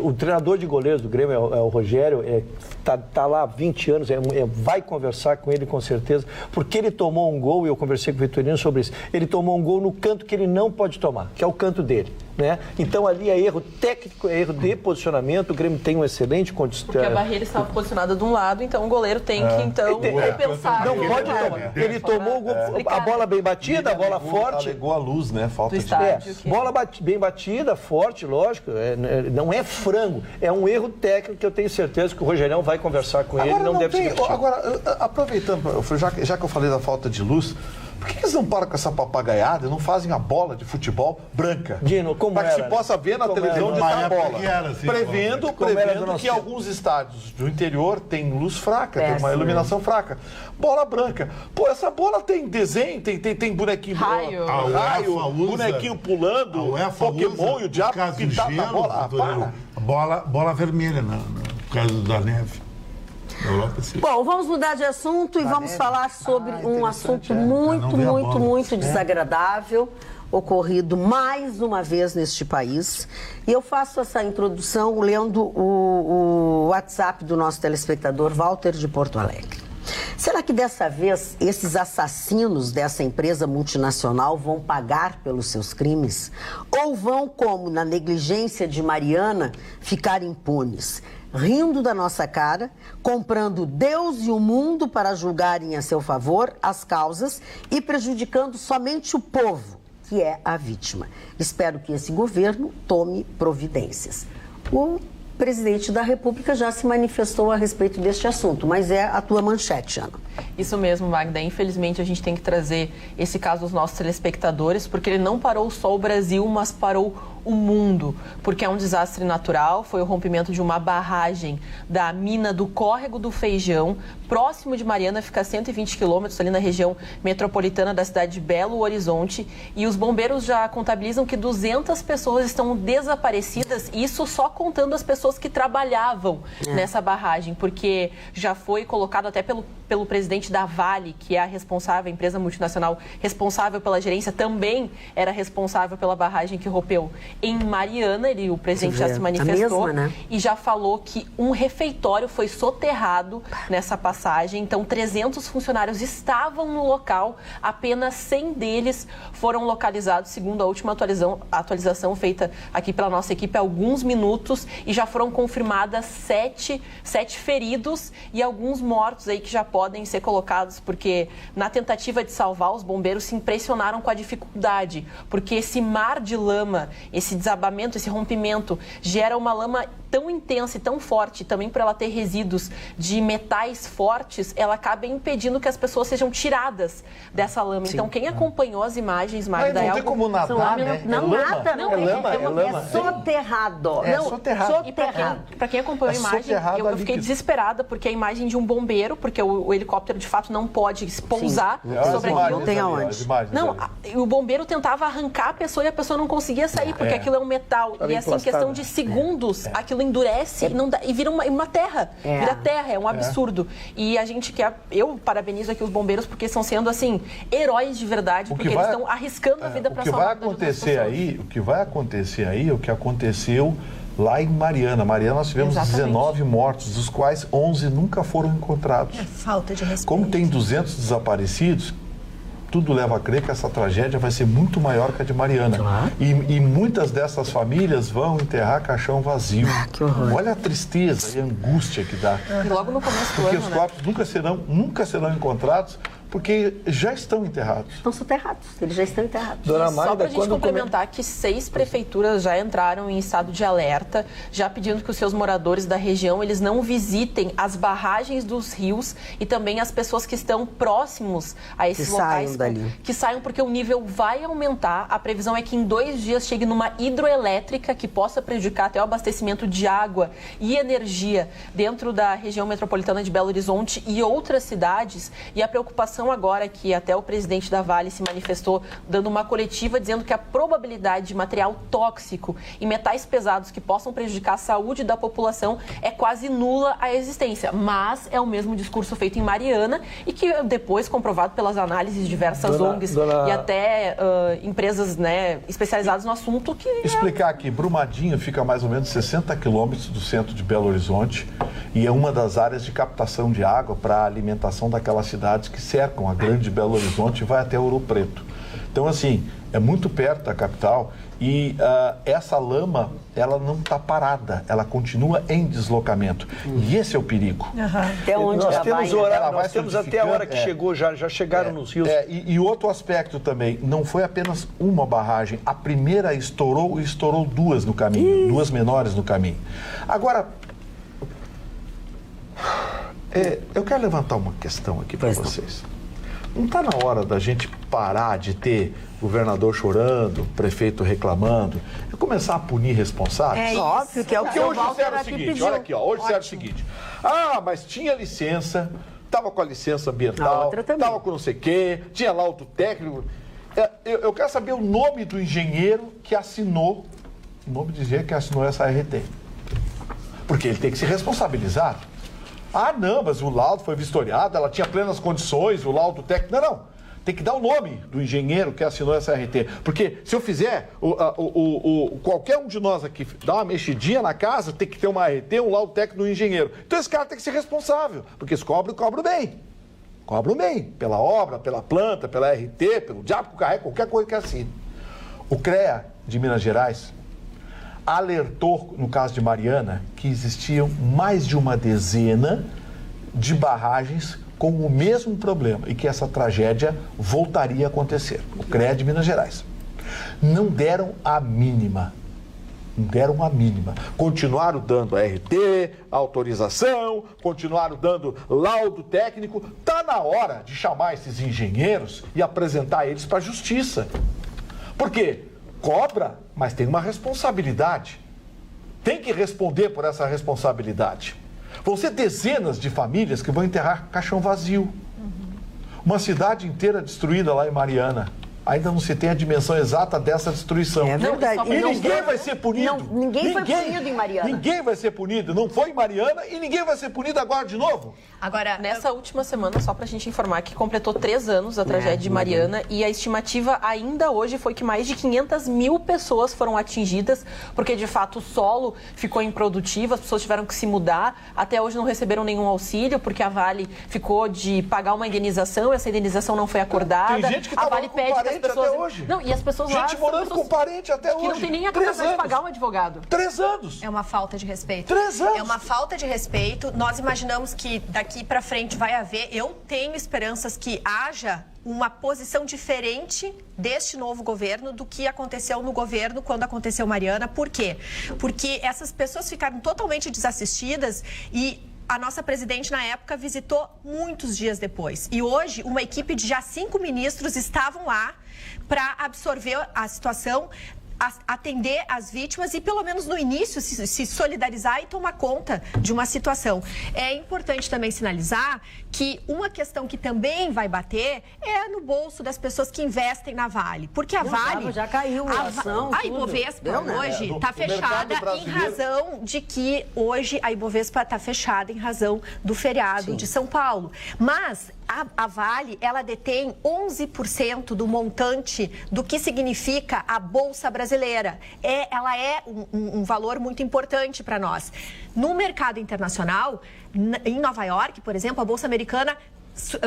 o treinador de goleiros do Grêmio é o Rogério, tá lá há 20 anos, vai conversar com ele com certeza, porque ele tomou um gol, e eu conversei com o Vitorino sobre isso, ele tomou um gol no canto que ele não pode tomar, que é o canto dele. Né? Então ali é erro técnico, é erro de posicionamento, o Grêmio tem um excelente condição. Porque a barreira estava posicionada de um lado, então o goleiro tem que repensar. Não pode tomar. Ele tomou o gol, a bola bem batida, a bola forte. Alegou a luz, né? Falta de bola bem batida, forte, lógico. Não é frango, é um erro técnico que eu tenho certeza que o Rogerão vai conversar com ele, não deve ser. Agora, aproveitando, já que eu falei da falta de luz, por que eles não param com essa papagaiada e não fazem a bola de futebol branca? Dino, como para que se possa ver na televisão de a bola. Assim, prevendo que alguns estádios do interior tem luz fraca, tem uma iluminação fraca. Bola branca. Pô, essa bola tem desenho, tem bonequinho... Raio, bonequinho pulando, Pokémon e o diabo pintado na bola. Bola vermelha, no caso da neve. Bom, vamos mudar de assunto e vamos falar sobre um assunto muito desagradável, ocorrido mais uma vez neste país. E eu faço essa introdução lendo o WhatsApp do nosso telespectador Walter de Porto Alegre. Será que dessa vez esses assassinos dessa empresa multinacional vão pagar pelos seus crimes? Ou vão, como na negligência de Mariana, ficar impunes? Rindo da nossa cara, comprando Deus e o mundo para julgarem a seu favor as causas e prejudicando somente o povo, que é a vítima. Espero que esse governo tome providências. O presidente da República já se manifestou a respeito deste assunto, mas é a tua manchete, Ana. Isso mesmo, Magda. Infelizmente, a gente tem que trazer esse caso aos nossos telespectadores, porque ele não parou só o Brasil, mas parou o mundo, porque é um desastre natural, foi o rompimento de uma barragem da mina do Córrego do Feijão, próximo de Mariana, fica a 120 quilômetros ali na região metropolitana da cidade de Belo Horizonte, e os bombeiros já contabilizam que 200 pessoas estão desaparecidas, isso só contando as pessoas que trabalhavam nessa barragem, porque já foi colocado até pelo presidente da Vale, que é a responsável, a empresa multinacional responsável pela gerência, também era responsável pela barragem que rompeu em Mariana, o presidente já se manifestou, e já falou que um refeitório foi soterrado nessa passagem, então 300 funcionários estavam no local, apenas 100 deles foram localizados, segundo a última atualização feita aqui pela nossa equipe há alguns minutos, e já foram confirmadas 7 feridos e alguns mortos aí que já podem ser colocados, porque na tentativa de salvar, os bombeiros se impressionaram com a dificuldade, porque esse mar de lama, esse desabamento, esse rompimento, gera uma lama tão intensa e tão forte, também por ela ter resíduos de metais fortes, ela acaba impedindo que as pessoas sejam tiradas dessa lama. Sim. Então, quem acompanhou as imagens, Magda, não tem como nadar, né? Não nada, não. É soterrado. Soterrado. E para quem acompanhou a imagem, eu fiquei desesperada, porque a imagem de um bombeiro, porque o helicóptero, de fato, não pode pousar sobre aquilo. Não tem aonde. Não, o bombeiro tentava arrancar a pessoa e a pessoa não conseguia sair, porque aquilo é um metal. E assim, em questão de segundos, aquilo endurece e vira uma terra. Vira terra, é um absurdo. E a gente eu parabenizo aqui os bombeiros, porque estão sendo, assim, heróis de verdade, porque eles estão arriscando a vida para salvar a vida das pessoas. O que vai acontecer aí, o que aconteceu lá em Mariana. Mariana, nós tivemos 19 mortos, dos quais 11 nunca foram encontrados. Falta de respeito. Como tem 200 desaparecidos, tudo leva a crer que essa tragédia vai ser muito maior que a de Mariana. Claro. E muitas dessas famílias vão enterrar caixão vazio. Que horror. Olha a tristeza e a angústia que dá. E logo no começo do porque ano, os corpos nunca serão encontrados, porque já estão enterrados. Estão soterrados, eles já estão enterrados. Dona Magda, só para a gente complementar que 6 prefeituras já entraram em estado de alerta, já pedindo que os seus moradores da região, eles não visitem as barragens dos rios e também as pessoas que estão próximos a esses locais. Que saiam, porque o nível vai aumentar. A previsão é que em 2 dias chegue numa hidroelétrica que possa prejudicar até o abastecimento de água e energia dentro da região metropolitana de Belo Horizonte e outras cidades. E a preocupação agora, que até o presidente da Vale se manifestou dando uma coletiva dizendo que a probabilidade de material tóxico e metais pesados que possam prejudicar a saúde da população é quase nula a existência. Mas é o mesmo discurso feito em Mariana e que depois comprovado pelas análises de diversas ONGs e até empresas, né, especializadas no assunto. Explicar aqui, Brumadinho fica a mais ou menos 60 quilômetros do centro de Belo Horizonte e é uma das áreas de captação de água para a alimentação daquelas cidades que cercam a grande Belo Horizonte e vai até Ouro Preto. Então, assim, é muito perto da capital e essa lama, ela não está parada, ela continua em deslocamento. E esse é o perigo. Até onde nós temos horário, nós temos até a hora que chegou, já chegaram nos rios. E outro aspecto também, não foi apenas uma barragem, a primeira estourou e estourou 2 no caminho, 2 menores no caminho. Agora, eu quero levantar uma questão aqui para vocês. Não está na hora da gente parar de ter governador chorando, prefeito reclamando, e começar a punir responsáveis? Óbvio que é o que hoje disseram o seguinte, olha aqui, hoje disseram o seguinte, mas tinha licença, estava com a licença ambiental, estava com não sei o quê, tinha laudo técnico. Eu quero saber o nome do engenheiro que assinou, essa RT. Porque ele tem que ser responsabilizado. Não, mas o laudo foi vistoriado, ela tinha plenas condições, o laudo técnico... Não. Tem que dar o nome do engenheiro que assinou essa RT. Porque se eu fizer, qualquer um de nós aqui dá uma mexidinha na casa, tem que ter uma RT, um laudo técnico do engenheiro. Então esse cara tem que ser responsável, porque eles cobram bem. Cobram bem, pela obra, pela planta, pela RT, pelo diabo que carrega, qualquer coisa que assine. O CREA de Minas Gerais alertou, no caso de Mariana, que existiam mais de uma dezena de barragens com o mesmo problema e que essa tragédia voltaria a acontecer. O CREA de Minas Gerais. Não deram a mínima. Continuaram dando a RT, autorização, continuaram dando laudo técnico. Está na hora de chamar esses engenheiros e apresentar eles para a justiça. Por quê? cobra, mas tem uma responsabilidade. Tem que responder por essa responsabilidade. Vão ser dezenas de famílias que vão enterrar caixão vazio. Uma cidade inteira destruída lá em Mariana. Ainda não se tem a dimensão exata dessa destruição. É verdade. E ninguém vai ser punido. Ninguém foi punido em Mariana. Ninguém vai ser punido. Não foi em Mariana e ninguém vai ser punido agora de novo. Agora, nessa última semana, só pra gente informar que completou 3 anos a tragédia de Mariana e a estimativa ainda hoje foi que mais de 500 mil pessoas foram atingidas, porque de fato o solo ficou improdutivo, as pessoas tiveram que se mudar, até hoje não receberam nenhum auxílio, porque a Vale ficou de pagar uma indenização, essa indenização não foi acordada. Tem gente que tá a Vale com pede parente que as pessoas... até hoje. Não, e as pessoas lá... Gente morando com parente até hoje. Que não tem nem a capacidade de pagar um advogado. 3 anos. É uma falta de respeito. 3 anos. É uma falta de respeito. Nós imaginamos que daqui para frente vai haver. Eu tenho esperanças que haja uma posição diferente deste novo governo do que aconteceu no governo quando aconteceu Mariana. Por quê? Porque essas pessoas ficaram totalmente desassistidas e a nossa presidente, na época, visitou muitos dias depois. E hoje, uma equipe de já 5 ministros estavam lá para absorver a situação, atender as vítimas e, pelo menos no início, se solidarizar e tomar conta de uma situação. É importante também sinalizar que uma questão que também vai bater é no bolso das pessoas que investem na Vale. Porque a Vale... Já caiu a ação, a Ibovespa hoje está fechada em razão de que hoje a Ibovespa está fechada em razão do feriado de São Paulo. Mas a Vale, ela detém 11% do montante do que significa a Bolsa Brasileira. Ela é um valor muito importante para nós. No mercado internacional, em Nova York, por exemplo, a Bolsa Americana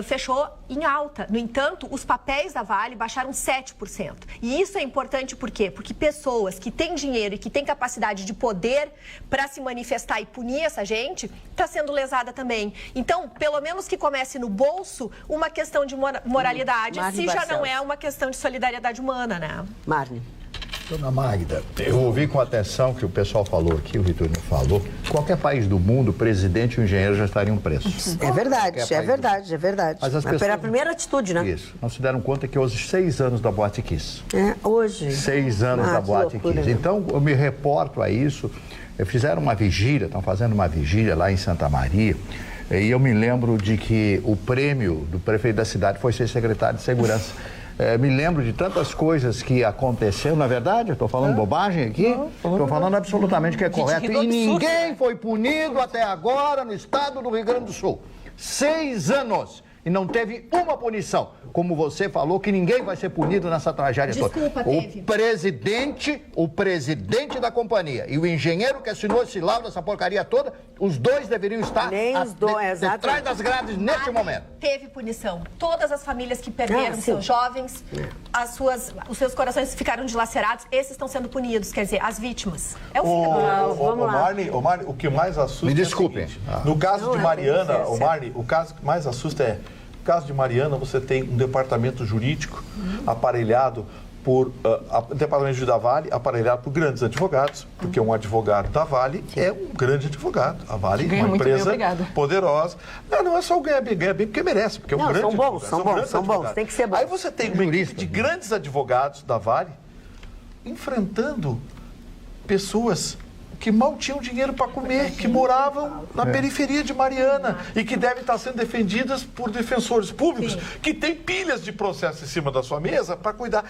fechou em alta. No entanto, os papéis da Vale baixaram 7%. E isso é importante por quê? Porque pessoas que têm dinheiro e que têm capacidade de poder para se manifestar e punir essa gente, está sendo lesada também. Então, pelo menos que comece no bolso uma questão de moralidade, se já não é uma questão de solidariedade humana, né? Marne. Dona Magda, eu ouvi com atenção o que o pessoal falou aqui, o Vitorino falou. Qualquer país do mundo, o presidente e o engenheiro já estariam presos. É verdade, é verdade. Mas as pessoas... Pela primeira atitude, né? Isso. Não se deram conta que hoje 6 anos da Boate Kiss. Hoje. 6 anos da Boate Kiss. Então, eu me reporto a isso. Fizeram uma vigília, estão fazendo uma vigília lá em Santa Maria. E eu me lembro de que o prêmio do prefeito da cidade foi ser secretário de segurança. Me lembro de tantas coisas que aconteceram. Na verdade, eu estou falando bobagem aqui? Estou falando absolutamente o que é correto. E ninguém foi punido até agora no estado do Rio Grande do Sul. 6 anos. E não teve uma punição. Como você falou, que ninguém vai ser punido nessa tragédia toda. Teve. O presidente da companhia e o engenheiro que assinou esse laudo, essa porcaria toda, os dois deveriam estar atrás das grades neste momento. Teve punição. Todas as famílias que perderam seus jovens, os seus corações ficaram dilacerados, esses estão sendo punidos, quer dizer, as vítimas. É o fim. Vamos lá. Marne, o que mais assusta... Me desculpe. É o seguinte, no caso de Mariana, Marne, o caso que mais assusta é... No caso de Mariana, você tem um departamento jurídico aparelhado por... departamento da Vale aparelhado por grandes advogados, porque um advogado da Vale é um grande advogado. A Vale é uma empresa poderosa. Não é só ganhar bem porque merece, porque é um grande advogado. São bons, tem que ser bons. Aí você tem uma equipe de grandes advogados da Vale enfrentando pessoas que mal tinham dinheiro para comer, que moravam na periferia de Mariana e que devem estar sendo defendidas por defensores públicos que têm pilhas de processo em cima da sua mesa para cuidar.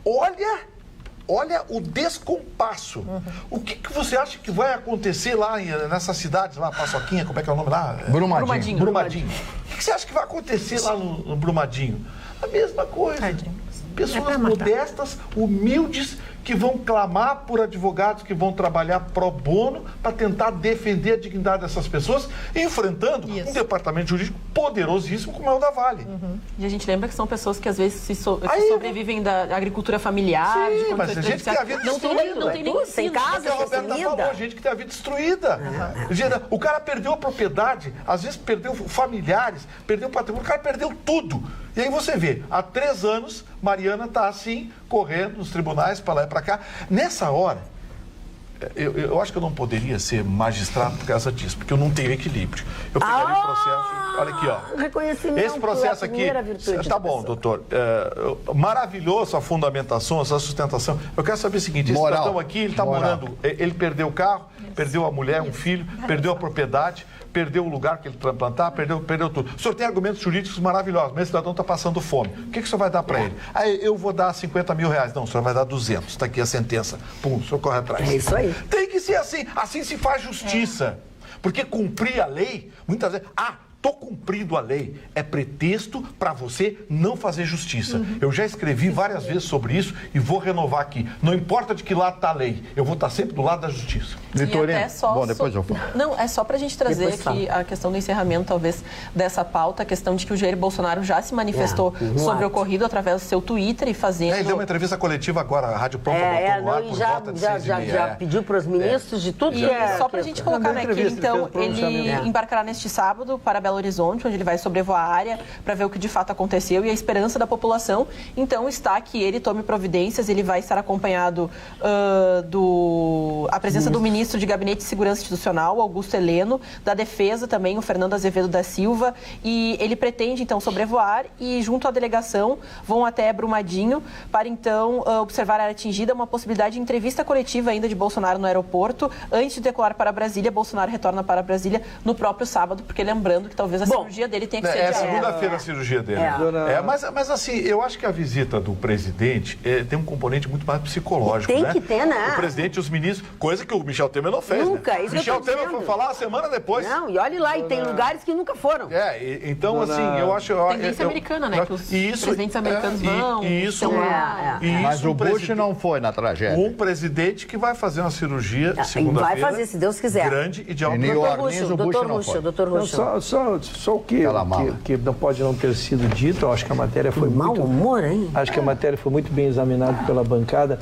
Olha o descompasso. O que você acha que vai acontecer lá nessa cidade, lá, Paçoquinha, como é que é o nome lá? Brumadinho. O que você acha que vai acontecer lá no Brumadinho? A mesma coisa. Pessoas modestas, humildes, que vão clamar por advogados que vão trabalhar pro bono para tentar defender a dignidade dessas pessoas, enfrentando um departamento jurídico poderosíssimo como é o da Vale. E a gente lembra que são pessoas que às vezes sobrevivem da agricultura familiar. Sim, mas a gente tem a vida destruída. Não tem nem sem casa, a Roberta falou, gente que tem a vida destruída. O cara perdeu a propriedade, às vezes perdeu familiares, perdeu o patrimônio, o cara perdeu tudo. E aí você vê, há 3 anos, Mariana está assim, correndo nos tribunais para lá e para cá. Nessa hora, eu acho que eu não poderia ser magistrado por causa disso, porque eu não tenho equilíbrio. Eu pegaria o processo, olha aqui, ó. Reconhecimento. Esse processo aqui, tá bom, doutor, maravilhoso a fundamentação, a sustentação. Eu quero saber o seguinte, esse cidadão aqui, ele está morando, ele perdeu o carro, perdeu a mulher, um filho, perdeu a propriedade, perdeu o lugar que ele plantar, perdeu tudo. O senhor tem argumentos jurídicos maravilhosos, mas esse cidadão está passando fome. O que o senhor vai dar para ele? Aí eu vou dar 50 mil reais. Não, o senhor vai dar 200. Está aqui a sentença. Pum, o senhor corre atrás. É isso aí. Tem que ser assim. Assim se faz justiça. Porque cumprir a lei, muitas vezes... Tô cumprindo a lei. É pretexto para você não fazer justiça. Eu já escrevi várias vezes sobre isso e vou renovar aqui. Não importa de que lado está a lei, eu vou estar sempre do lado da justiça. Vitorino, bom, depois eu falo. Não, é só para a gente trazer aqui a questão do encerramento, talvez, dessa pauta, a questão de que o Jair Bolsonaro já se manifestou sobre o ocorrido através do seu Twitter e fazendo... Ele deu uma entrevista coletiva agora, a Rádio Pronto botou no ar por volta de 6h30. Já pediu para os ministros de tudo que é... Só para a gente colocar, né, que então ele embarcará neste sábado para Belo Horizonte, onde ele vai sobrevoar a área para ver o que de fato aconteceu, e a esperança da população, então, está que ele tome providências. Ele vai estar acompanhado a presença do ministro de Gabinete de Segurança Institucional, Augusto Heleno, da Defesa também, o Fernando Azevedo da Silva, e ele pretende, então, sobrevoar e, junto à delegação, vão até Brumadinho para, então, observar a área atingida, uma possibilidade de entrevista coletiva ainda de Bolsonaro no aeroporto. Antes de decolar para Brasília, Bolsonaro retorna para Brasília no próprio sábado, porque lembrando que talvez a cirurgia dele tenha que ser... É segunda-feira a cirurgia dele. Mas assim, eu acho que a visita do presidente tem um componente muito mais psicológico, Tem que ter, né? O presidente e os ministros, coisa que o Michel Temer não fez. Nunca, né? isso Michel eu tô Temer dizendo. foi falar a semana depois. Não, e olhe lá, e tem lugares que nunca foram. Então, assim, eu acho... Tendência americana, né? Que os presidentes americanos vão... Mas o Bush não foi na tragédia. Um presidente que vai fazer uma cirurgia segunda-feira... Vai fazer, se Deus quiser. Grande e de alto Doutor Russo. Só o que não pode não ter sido dito, eu acho que a matéria foi mau humor, hein? Acho que a matéria foi muito bem examinada pela bancada.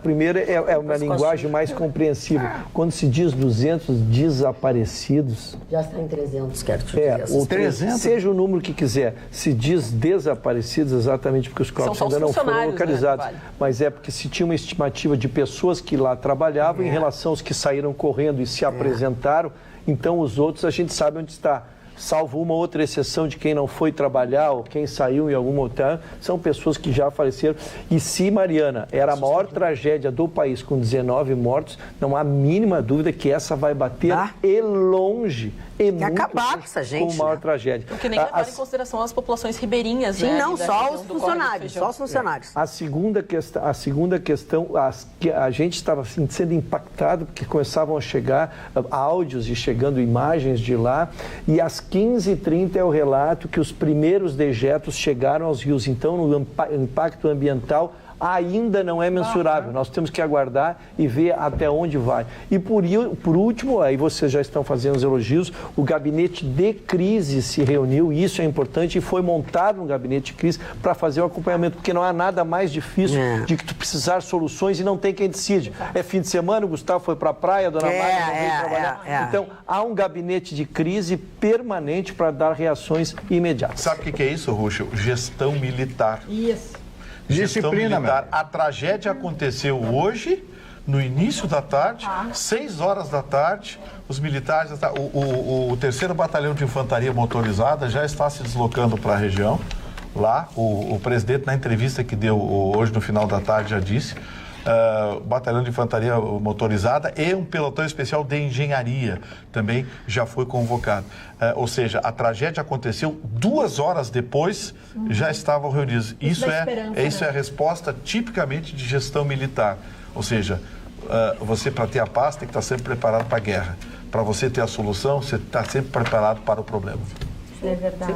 Primeiro, é uma linguagem mais compreensível. Quando se diz 200 desaparecidos... Já está em 300, quero te dizer. O 300, seja o número que quiser, se diz desaparecidos exatamente porque os corpos ainda não foram localizados. Né? Mas é porque se tinha uma estimativa de pessoas que lá trabalhavam em relação aos que saíram correndo e se apresentaram, então os outros a gente sabe onde está. Salvo uma outra exceção de quem não foi trabalhar ou quem saiu em alguma outra, são pessoas que já faleceram. E se, Mariana, era a maior tragédia do país com 19 mortos, não há mínima dúvida que essa vai bater e longe. E muito acabar com essa gente, com maior tragédia. Porque nem levar em consideração as populações ribeirinhas, Sim, né? não, só os funcionários, só os funcionários. A segunda questão, a gente estava assim, sendo impactado porque começavam a chegar áudios e chegando imagens de lá, e às 15h30 é o relato que os primeiros dejetos chegaram aos rios. Então, o impacto ambiental ainda não é mensurável. Nós temos que aguardar e ver até onde vai. E por último, aí vocês já estão fazendo os elogios, o gabinete de crise se reuniu, e isso é importante, e foi montado um gabinete de crise para fazer o acompanhamento, porque não há nada mais difícil de que tu precisar soluções e não tem quem decide. É fim de semana, o Gustavo foi para a praia, a dona Maria não veio trabalhar. Então, há um gabinete de crise permanente para dar reações imediatas. Sabe o que é isso, Ruxo? Gestão militar. Isso. Disciplina, militar. A tragédia aconteceu hoje, no início da tarde, 6 horas da tarde. Os militares, o 3º Batalhão de Infantaria Motorizada já está se deslocando para a região. Lá, o presidente, na entrevista que deu hoje no final da tarde, já disse. Batalhão de Infantaria Motorizada e um pelotão especial de engenharia também já foi convocado. Ou seja, a tragédia aconteceu 2 horas depois, já estavam reunidos. Isso é a resposta tipicamente de gestão militar. Ou seja, você, para ter a paz, tem que estar sempre preparado para a guerra. Para você ter a solução, você está sempre preparado para o problema. É verdade.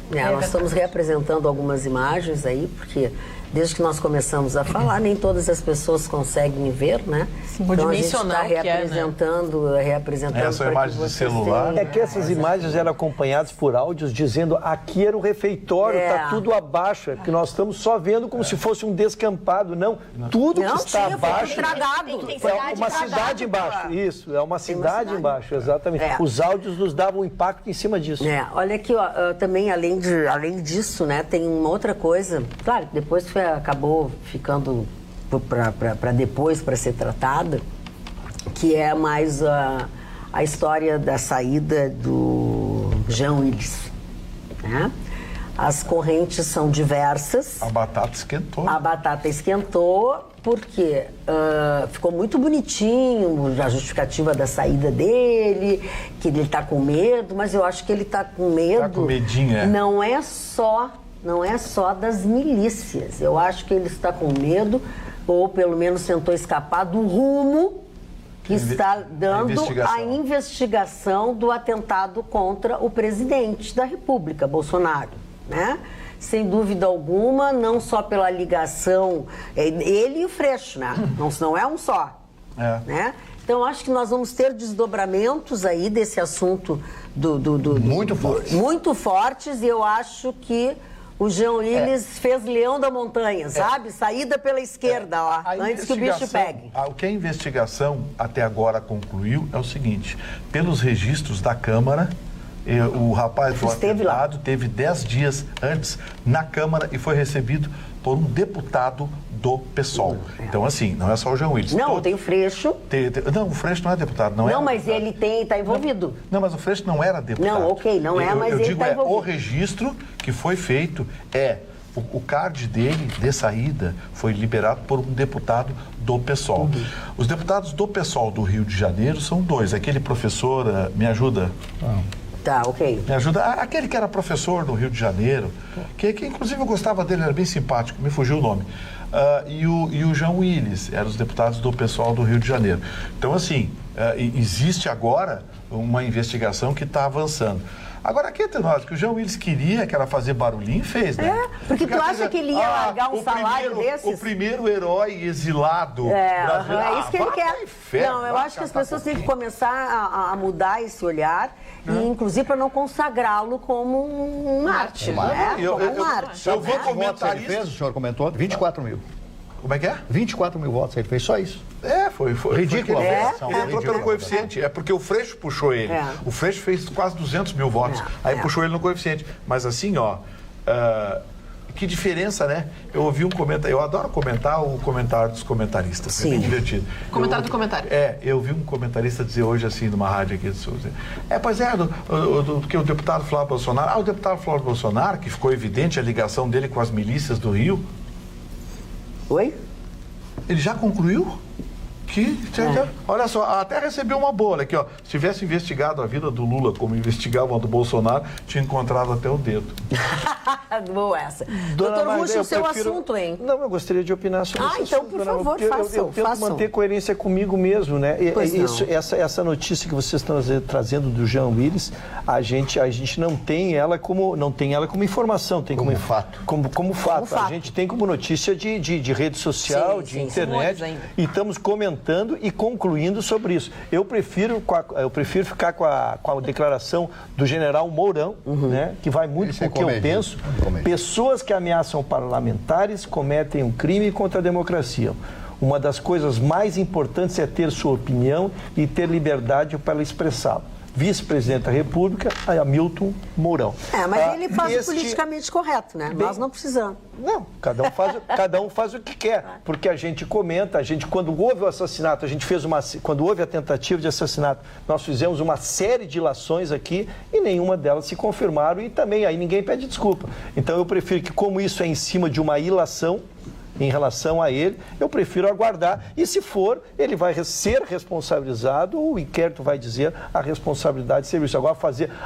Nós estamos reapresentando algumas imagens aí, porque desde que nós começamos a falar, nem todas as pessoas conseguem ver, né? Sim, então a gente está reapresentando. Essa imagem de celular. É que essas imagens eram acompanhadas por áudios dizendo aqui era o refeitório, está tudo abaixo. É porque nós estamos só vendo como se fosse um descampado. Não, tudo que está abaixo é uma cidade embaixo. Isso, é uma cidade embaixo, exatamente. Os áudios nos davam um impacto em cima disso. Olha aqui, ó, também além disso, né, tem uma outra coisa. Claro, depois acabou ficando para depois, para ser tratada, que é mais a história da saída do Jean Willis, né? As correntes são diversas. A batata esquentou. A batata esquentou porque ficou muito bonitinho a justificativa da saída dele, que ele está com medo, mas eu acho que ele está com medo. Tá com medinho, é. Não é só das milícias. Eu acho que ele está com medo, ou pelo menos tentou escapar do rumo que está dando a investigação do atentado contra o presidente da República, Bolsonaro, né? Sem dúvida alguma, não só pela ligação, ele e o Freixo, né? Não é um só, né? Então, acho que nós vamos ter desdobramentos aí desse assunto muito fortes, e eu acho que o Jean Willis fez Leão da Montanha, sabe? Saída pela esquerda, ó, antes que o bicho pegue. O que a investigação até agora concluiu é o seguinte: pelos registros da Câmara, o rapaz do atentado teve 10 dias antes na Câmara e foi recebido por um deputado do PSOL. Então, assim, não é só o Jean Willis. Não, tem o Freixo. Não, o Freixo não é deputado. Não, mas ele está envolvido. Não, mas o Freixo não era deputado. Não, ok, não é, mas ele está envolvido. O registro que foi feito o card dele de saída foi liberado por um deputado do PSOL. Os deputados do PSOL do Rio de Janeiro são 2. Aquele professor, me ajuda? Tá, ok. Me ajuda. Aquele que era professor no Rio de Janeiro, que inclusive eu gostava dele, era bem simpático, me fugiu o nome. E o Jean Willis, eram os deputados do PSOL do Rio de Janeiro. Então, assim, existe agora uma investigação que está avançando. Agora, aqui entre nós, que o Jean Willis queria, que era fazer barulhinho, fez, né? Porque tu acha que ele ia largar um salário desses? O primeiro herói exilado brasileiro. É isso que ele quer. Inferno, eu acho que as pessoas têm que começar a mudar esse olhar, e inclusive para não consagrá-lo como um arte, né? Eu vou comentar isso. O senhor comentou? 24 mil. Como é que é? 24 mil votos, ele fez só isso. Foi ridículo. Ele entrou pelo coeficiente, porque o Freixo puxou ele. O Freixo fez quase 200 mil votos, aí puxou ele no coeficiente. Mas assim, que diferença, né? Eu ouvi um comentário, eu adoro comentar o comentário dos comentaristas, Sim. É bem divertido. Comentário do comentário. Eu vi um comentarista dizer hoje assim, numa rádio aqui do Sul, porque o deputado Flávio Bolsonaro, o deputado Flávio Bolsonaro, que ficou evidente a ligação dele com as milícias do Rio. Oi? Ele já concluiu? Olha só, até recebeu uma boa aqui, ó. Se tivesse investigado a vida do Lula como investigavam a do Bolsonaro, tinha encontrado até o dedo. Boa essa. Doutor Russo, o seu assunto, hein? Não, eu gostaria de opinar sobre isso. Então, por favor, façam. Eu tento manter coerência comigo mesmo, né? Essa notícia que vocês estão trazendo do Jean Willis, a gente não tem ela como informação, tem como fato. Como fato. A gente tem como notícia de rede social, de internet, e estamos comentando e concluindo sobre isso. Eu prefiro ficar com a declaração do general Mourão, né, que vai muito com o que eu penso. Pessoas que ameaçam parlamentares cometem um crime contra a democracia. Uma das coisas mais importantes é ter sua opinião e ter liberdade para expressá-la. Vice-presidente da República, Hamilton Mourão. Mas ele faz o politicamente correto, né? Nós não precisamos. Não, cada um faz o que quer, porque a gente comenta, quando houve o assassinato, quando houve a tentativa de assassinato, nós fizemos uma série de ilações aqui e nenhuma delas se confirmaram, e também aí ninguém pede desculpa. Então eu prefiro que, como isso é em cima de uma ilação em relação a ele, eu prefiro aguardar, e se for, ele vai ser responsabilizado, o inquérito vai dizer a responsabilidade de serviço. Agora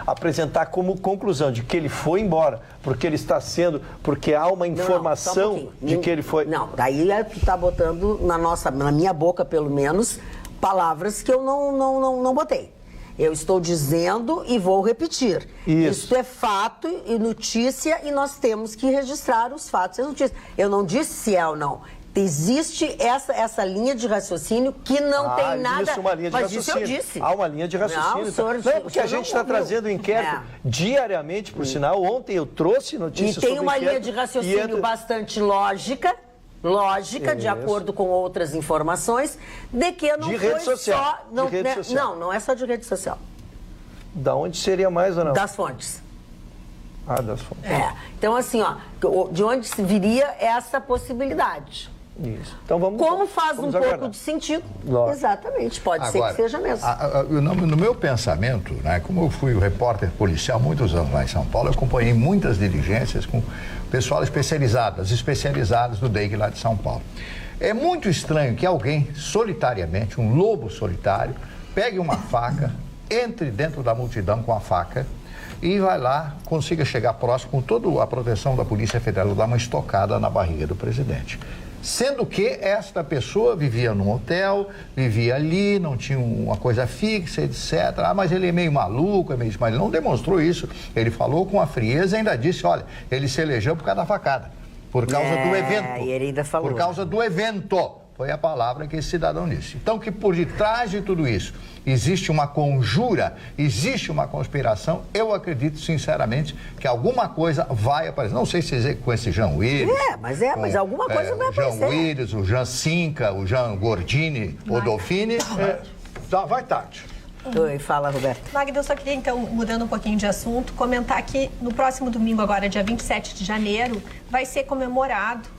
apresentar como conclusão de que ele foi embora, porque há uma informação de que ele foi... Não, daí tu está botando na minha boca, pelo menos, palavras que eu não botei. Eu estou dizendo e vou repetir. Isso é fato e notícia, e nós temos que registrar os fatos e as notícias. Eu não disse se é ou não. Existe essa linha de raciocínio que não tem nada... Existe uma linha de raciocínio. Isso eu disse. Há uma linha de raciocínio. Não, porque a gente está trazendo o inquérito diariamente, por sinal. Ontem eu trouxe notícias sobre o inquérito. E tem uma linha de raciocínio bastante lógica, de acordo com outras informações, de que não foi só... Não é só de rede social. Da onde seria mais ou não? Das fontes. Das fontes. Então, assim, de onde viria essa possibilidade? Isso. Então Como faz vamos um aguardar. pouco de sentido. Lógico. Exatamente, pode ser que seja mesmo. No meu pensamento, né, como eu fui o repórter policial muitos anos lá em São Paulo, eu acompanhei muitas diligências com pessoal especializado, as especializadas do DEIC lá de São Paulo. É muito estranho que alguém, solitariamente, um lobo solitário, pegue uma faca, entre dentro da multidão com a faca e vai lá, consiga chegar próximo com toda a proteção da Polícia Federal, dar uma estocada na barriga do presidente. Sendo que esta pessoa vivia num hotel, vivia ali, não tinha uma coisa fixa, etc. Mas ele é meio maluco, mas ele não demonstrou isso. Ele falou com a frieza e ainda disse, olha, ele se elegeu por causa da facada, por causa do evento. E ele ainda falou. Por causa do evento. Foi a palavra que esse cidadão disse. Então, que por detrás de tudo isso existe uma conjura, existe uma conspiração, eu acredito sinceramente que alguma coisa vai aparecer. Não sei se com esse Jean Willis. Mas alguma coisa vai aparecer. O Jean Willis, o Jean Cinca, o Jean Gordini, o Dolfini. Vai tarde. Oi, fala, Roberto. Magda, eu só queria, então, mudando um pouquinho de assunto, comentar que no próximo domingo, agora, dia 27 de janeiro, vai ser comemorado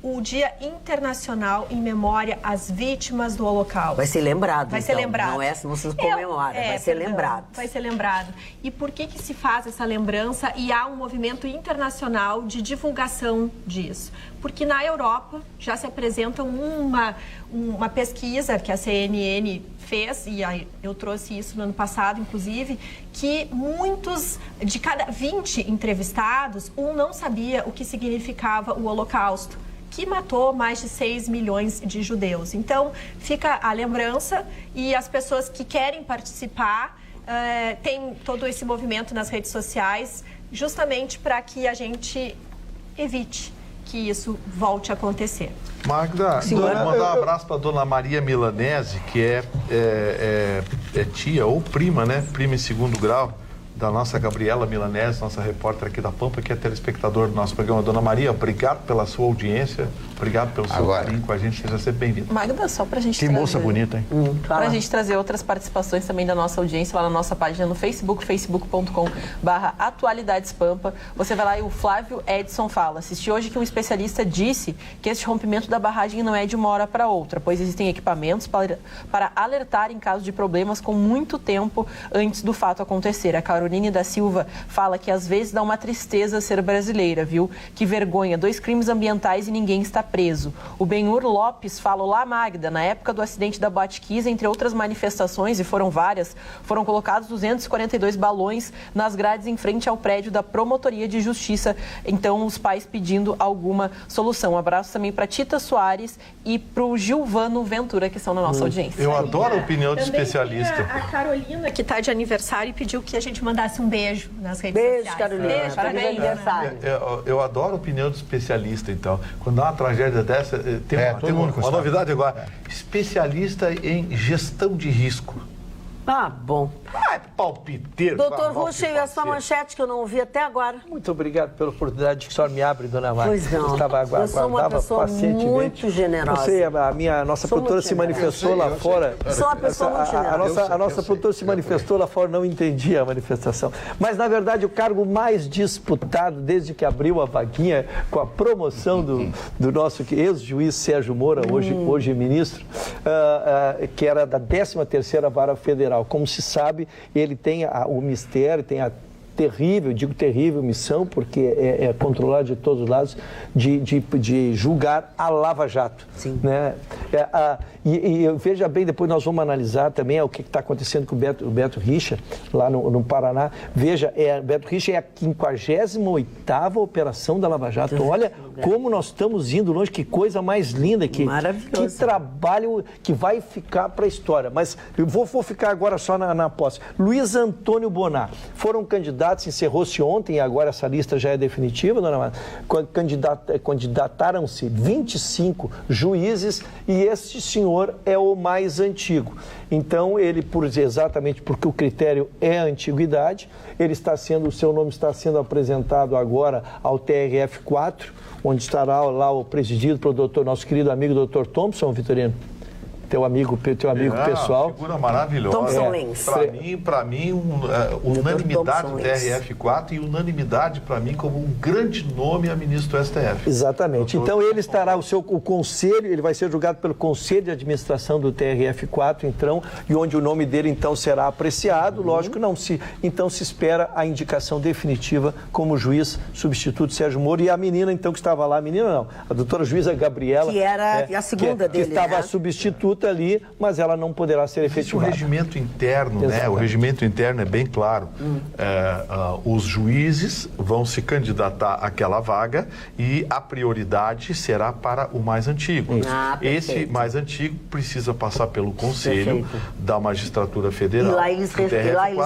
o Dia Internacional em Memória às Vítimas do Holocausto. Vai ser lembrado, Vai ser lembrado. Não se comemora, vai ser lembrado. Vai ser lembrado. E por que se faz essa lembrança e há um movimento internacional de divulgação disso? Porque na Europa já se apresenta uma pesquisa que a CNN fez, e eu trouxe isso no ano passado, inclusive, que muitos, de cada 20 entrevistados, não sabia o que significava o Holocausto, que matou mais de 6 milhões de judeus. Então, fica a lembrança e as pessoas que querem participar têm todo esse movimento nas redes sociais, justamente para que a gente evite que isso volte a acontecer. Magda, mandar um abraço para a dona Maria Milanese, que é tia ou prima, né? Prima em segundo grau da nossa Gabriela Milanese, nossa repórter aqui da Pampa, que é telespectador do nosso programa. Dona Maria, obrigado pela sua audiência, obrigado pelo seu carinho com a gente, seja sempre bem-vindo. Magda, só pra gente Que moça bonita, hein? Para a gente trazer outras participações também da nossa audiência lá na nossa página no Facebook, facebook.com/atualidadespampa. Você vai lá e o Flávio Edson fala: assisti hoje que um especialista disse que este rompimento da barragem não é de uma hora para outra, pois existem equipamentos para alertar em caso de problemas com muito tempo antes do fato acontecer. A Caroline da Silva fala que às vezes dá uma tristeza ser brasileira, viu? Que vergonha, 2 crimes ambientais e ninguém está preso. O Benhur Lopes fala: olá, Magda, na época do acidente da Boate Kiss, entre outras manifestações, e foram várias, foram colocados 242 balões nas grades em frente ao prédio da Promotoria de Justiça. Então, os pais pedindo alguma solução. Um abraço também para Tita Soares e para o Gilvano Ventura, que estão na nossa audiência. Eu adoro a opinião de especialista. A Carolina, que está de aniversário, pediu que a gente mandasse um beijo nas redes sociais. Carolina. Beijo, Parabéns, aniversário. Eu adoro a opinião do especialista, então. Quando dá uma tragédia dessa, tem uma novidade agora. Especialista em gestão de risco. Ah, bom. É palpiteiro. Doutor Ruxa, e a sua manchete que eu não ouvi até agora? Muito obrigado pela oportunidade que o senhor me abre, dona Marta. Pois não. Eu sou uma pessoa muito generosa. Eu sei, a nossa produtora se manifestou lá fora. Sou uma pessoa muito generosa. A nossa produtora se manifestou lá fora, não entendia a manifestação. Mas, na verdade, o cargo mais disputado, desde que abriu a vaguinha com a promoção do nosso ex-juiz Sérgio Moura, hoje ministro, que era da 13ª Vara Federal. Como se sabe, ele tem o mistério, tem a terrível missão, porque é controlado de todos os lados, de julgar a Lava Jato. Sim. Né? E veja bem, depois nós vamos analisar também o que está acontecendo com o Beto Richa, lá no Paraná. Veja, Beto Richa é a 58ª operação da Lava Jato. Olha como nós estamos indo longe, que coisa mais linda, que trabalho que vai ficar para a história. Mas eu vou ficar agora só na posse. Luiz Antônio Bonar, foram candidatos, encerrou-se ontem, e agora essa lista já é definitiva, dona Marta. Candidataram-se 25 juízes e este senhor é o mais antigo. Então, ele, exatamente porque o critério é a antiguidade, o seu nome está sendo apresentado agora ao TRF4, onde estará lá o presidido pelo nosso querido amigo Dr. Thompson, Vitorino. teu amigo pessoal. Figura maravilhosa. Thompson Lins. Para mim, unanimidade do TRF4 e unanimidade para mim como um grande nome a ministro do STF. Exatamente. Então ele estará, o conselho, ele vai ser julgado pelo Conselho de Administração do TRF4, então, e onde o nome dele então será apreciado. Lógico, então se espera a indicação definitiva como juiz substituto Sérgio Moro, e a menina então que estava lá, a doutora juíza Gabriela, que era a segunda dele, que estava substituta ali, mas ela não poderá ser efetivada. O regimento interno, né? O regimento interno é bem claro. Os juízes vão se candidatar àquela vaga e a prioridade será para o mais antigo. Esse mais antigo precisa passar pelo Conselho da Magistratura Federal. E lá eles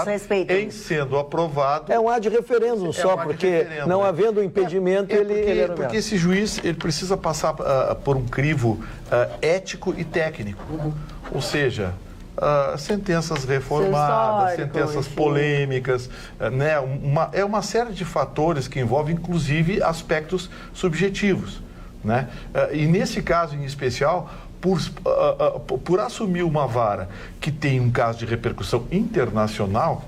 respeitam. Em sendo aprovado... É um ad referendum só, porque não havendo um impedimento, ele é porque esse juiz ele precisa passar por um crivo ético e técnico. Ou seja, sentenças reformadas, sentenças polêmicas, né? É uma série de fatores que envolvem, inclusive, aspectos subjetivos, né? E nesse caso em especial, por assumir uma vara que tem um caso de repercussão internacional,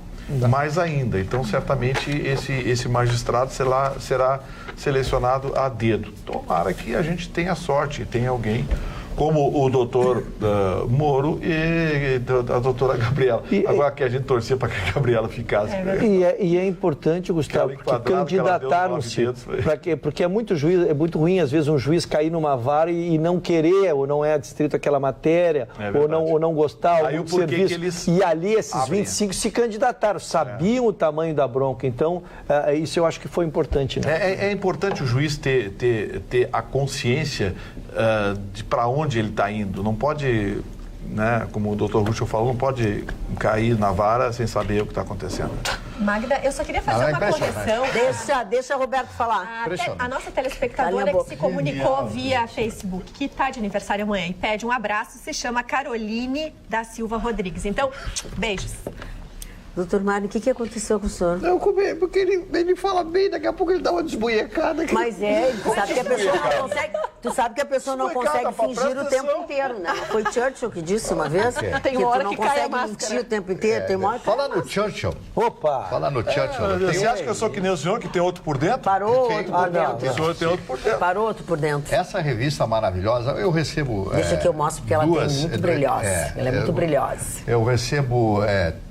mais ainda. Então, certamente, esse magistrado será selecionado a dedo. Tomara que a gente tenha sorte, tenha alguém como o doutor Moro e a doutora Gabriela. Agora que a gente torcia para que a Gabriela ficasse. E é importante, Gustavo, que candidataram-se. Porque é muito ruim, às vezes, um juiz cair numa vara e não querer, ou não é adstrito aquela matéria, ou não gostar, ou serviço. E ali esses 25 se candidataram, sabiam o tamanho da bronca. Então, isso eu acho que foi importante. Né? É importante o juiz ter a consciência de para onde ele está indo. Não pode, né, como o doutor Ruschel falou, não pode cair na vara sem saber o que está acontecendo. Magda, eu só queria fazer uma correção. Deixa o Roberto falar. A nossa telespectadora que se comunicou via Facebook, que está de aniversário amanhã e pede um abraço, se chama Caroline da Silva Rodrigues. Então, beijos. Doutor Mário, o que aconteceu com o senhor? Não, porque ele fala bem, daqui a pouco ele dá uma desbuiecada. Mas tu sabe que a pessoa não consegue, fingir o tempo inteiro, né? Foi Churchill que disse uma vez Tem uma hora que cai a máscara. Mentir o tempo inteiro, tem uma hora que... Fala no Churchill. Opa! Fala no Churchill. Você acha que eu sou que nem o senhor, que tem outro por dentro? Parou outro por dentro. O senhor tem outro por dentro. Parou outro por dentro. Essa revista maravilhosa, eu recebo... Deixa que eu mostro, porque ela é muito brilhosa. Ela é muito brilhosa. Eu recebo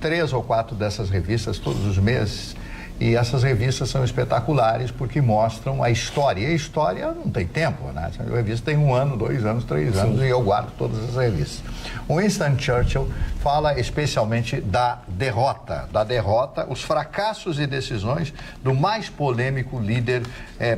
3 ou 4 dessas revistas todos os meses, e essas revistas são espetaculares porque mostram a história. E a história não tem tempo, né? Essa revista tem 1 ano, 2 anos, 3 anos, e eu guardo todas as revistas. O Winston Churchill fala especialmente da derrota, os fracassos e decisões do mais polêmico líder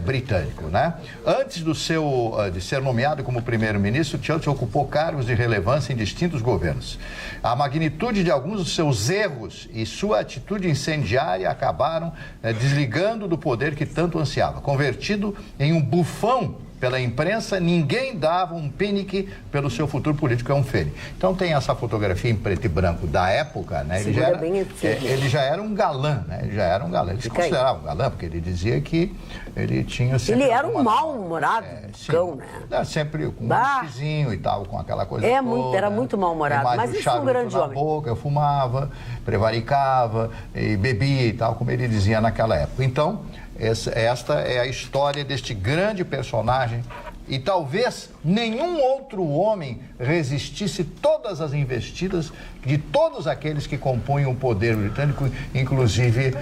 britânico, né? Antes de ser nomeado como primeiro-ministro, Churchill ocupou cargos de relevância em distintos governos. A magnitude de alguns dos seus erros e sua atitude incendiária acabaram desligando do poder que tanto ansiava. Convertido em um bufão pela imprensa, ninguém dava um penique pelo seu futuro político, é um fene. Então tem essa fotografia em preto e branco da época, né? Ele já era um galã, né? Ele se considerava um galã, porque ele dizia que ele tinha sempre... Ele era um mal-humorado, cão, né? Sempre com um vizinho e tal, com aquela coisa toda. Era muito mal-humorado, mas ele foi um grande homem. Eu fumava, prevaricava, e bebia e tal, como ele dizia naquela época. Então, esta é a história deste grande personagem, e talvez nenhum outro homem resistisse todas as investidas de todos aqueles que compunham o poder britânico, inclusive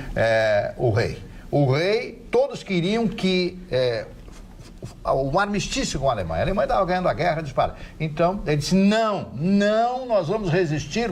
o rei. O rei, todos queriam que o armistício com a Alemanha. A Alemanha estava ganhando a guerra disparada. Então, ele disse, não, nós vamos resistir.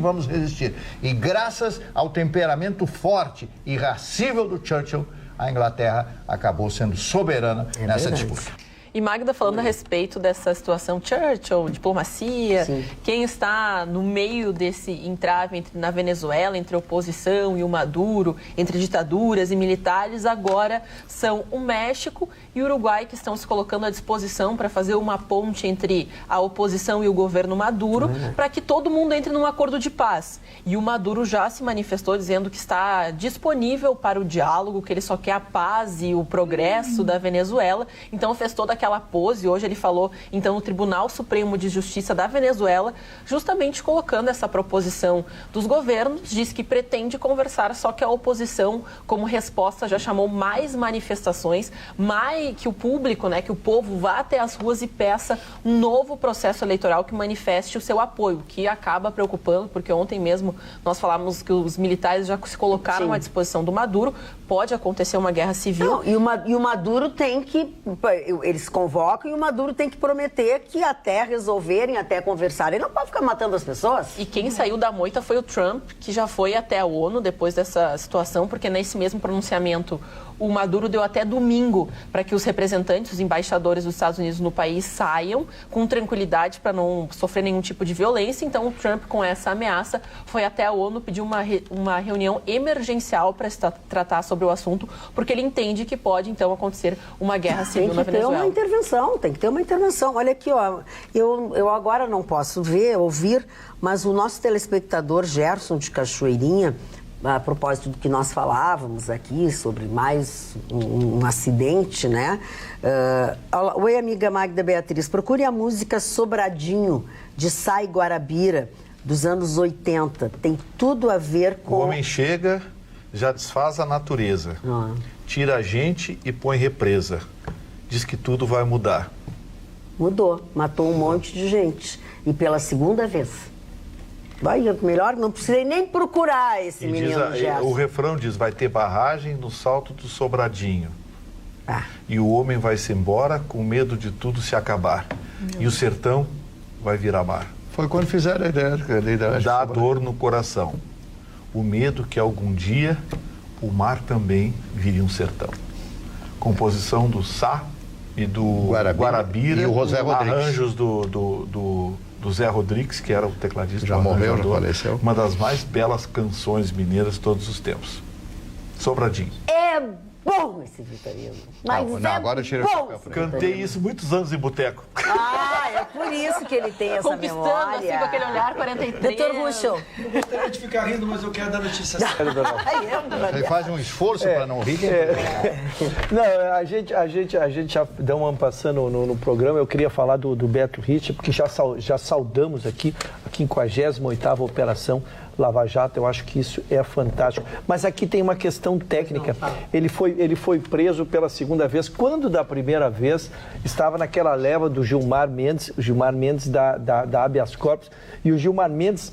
E graças ao temperamento forte e irascível do Churchill, a Inglaterra acabou sendo soberana nessa disputa. E Magda, falando a respeito dessa situação, Churchill, diplomacia, quem está no meio desse entrave na Venezuela, entre a oposição e o Maduro, entre ditaduras e militares, agora são o México e o Uruguai, que estão se colocando à disposição para fazer uma ponte entre a oposição e o governo Maduro, para que todo mundo entre num acordo de paz. E o Maduro já se manifestou dizendo que está disponível para o diálogo, que ele só quer a paz e o progresso da Venezuela. Então fez toda aquela pose. Hoje ele falou, então, no Tribunal Supremo de Justiça da Venezuela, justamente colocando essa proposição dos governos, diz que pretende conversar, só que a oposição, como resposta, já chamou mais manifestações, mais que o público, né, que o povo vá até as ruas e peça um novo processo eleitoral que manifeste o seu apoio, que acaba preocupando, porque ontem mesmo nós falávamos que os militares já se colocaram à disposição do Maduro, pode acontecer uma guerra civil. Não, e o Maduro tem que, eles convocam e o Maduro tem que prometer que até resolverem, até conversarem, ele não pode ficar matando as pessoas. E quem saiu da moita foi o Trump, que já foi até a ONU depois dessa situação, porque nesse mesmo pronunciamento o Maduro deu até domingo para que os representantes, os embaixadores dos Estados Unidos no país saiam com tranquilidade para não sofrer nenhum tipo de violência. Então o Trump, com essa ameaça, foi até a ONU pedir uma reunião emergencial para tratar sobre o assunto, porque ele entende que pode então acontecer uma guerra civil na Venezuela. Tem que ter uma intervenção. Olha aqui, ó, eu agora não posso ouvir, mas o nosso telespectador Gerson de Cachoeirinha, a propósito do que nós falávamos aqui sobre mais um acidente, né? Oi, amiga Magda Beatriz, procure a música Sobradinho, de Sai Guarabira, dos anos 80. Tem tudo a ver com... O homem chega, já desfaz a natureza, tira a gente e põe represa. Diz que tudo vai mudar. Mudou, matou um monte de gente. E pela segunda vez. Vai, melhor, não precisei nem procurar esse menino. O refrão diz, vai ter barragem no salto do Sobradinho. E o homem vai-se embora com medo de tudo se acabar. E o sertão vai virar mar. Foi quando fizeram a ideia. Dá dor no coração. O medo que algum dia o mar também viria um sertão. Composição do Sá e do Guarabira. E o José Rodrigues. Arranjos do Zé Rodrigues, que era o tecladista. Já morreu, já faleceu. Uma das mais belas canções mineiras de todos os tempos. Sobradinho. É bom esse vitorino. Mas agora eu tirei o chapéu. Cantei isso muitos anos em boteco. É por isso que ele tem essa conquistando, memória. assim, com aquele olhar 43. Doutor Ruschel. Eu gostaria de ficar rindo, mas eu quero dar notícia séria. Ele faz um esforço para não rir. Não, a gente já deu uma passando no programa. Eu queria falar do Beto Richa, porque já saudamos aqui a 58ª Operação Lava Jato. Eu acho que isso é fantástico. Mas aqui tem uma questão técnica. Ele foi preso pela segunda vez, quando da primeira vez estava naquela leva do Gilmar Mendes da habeas corpus, e o Gilmar Mendes,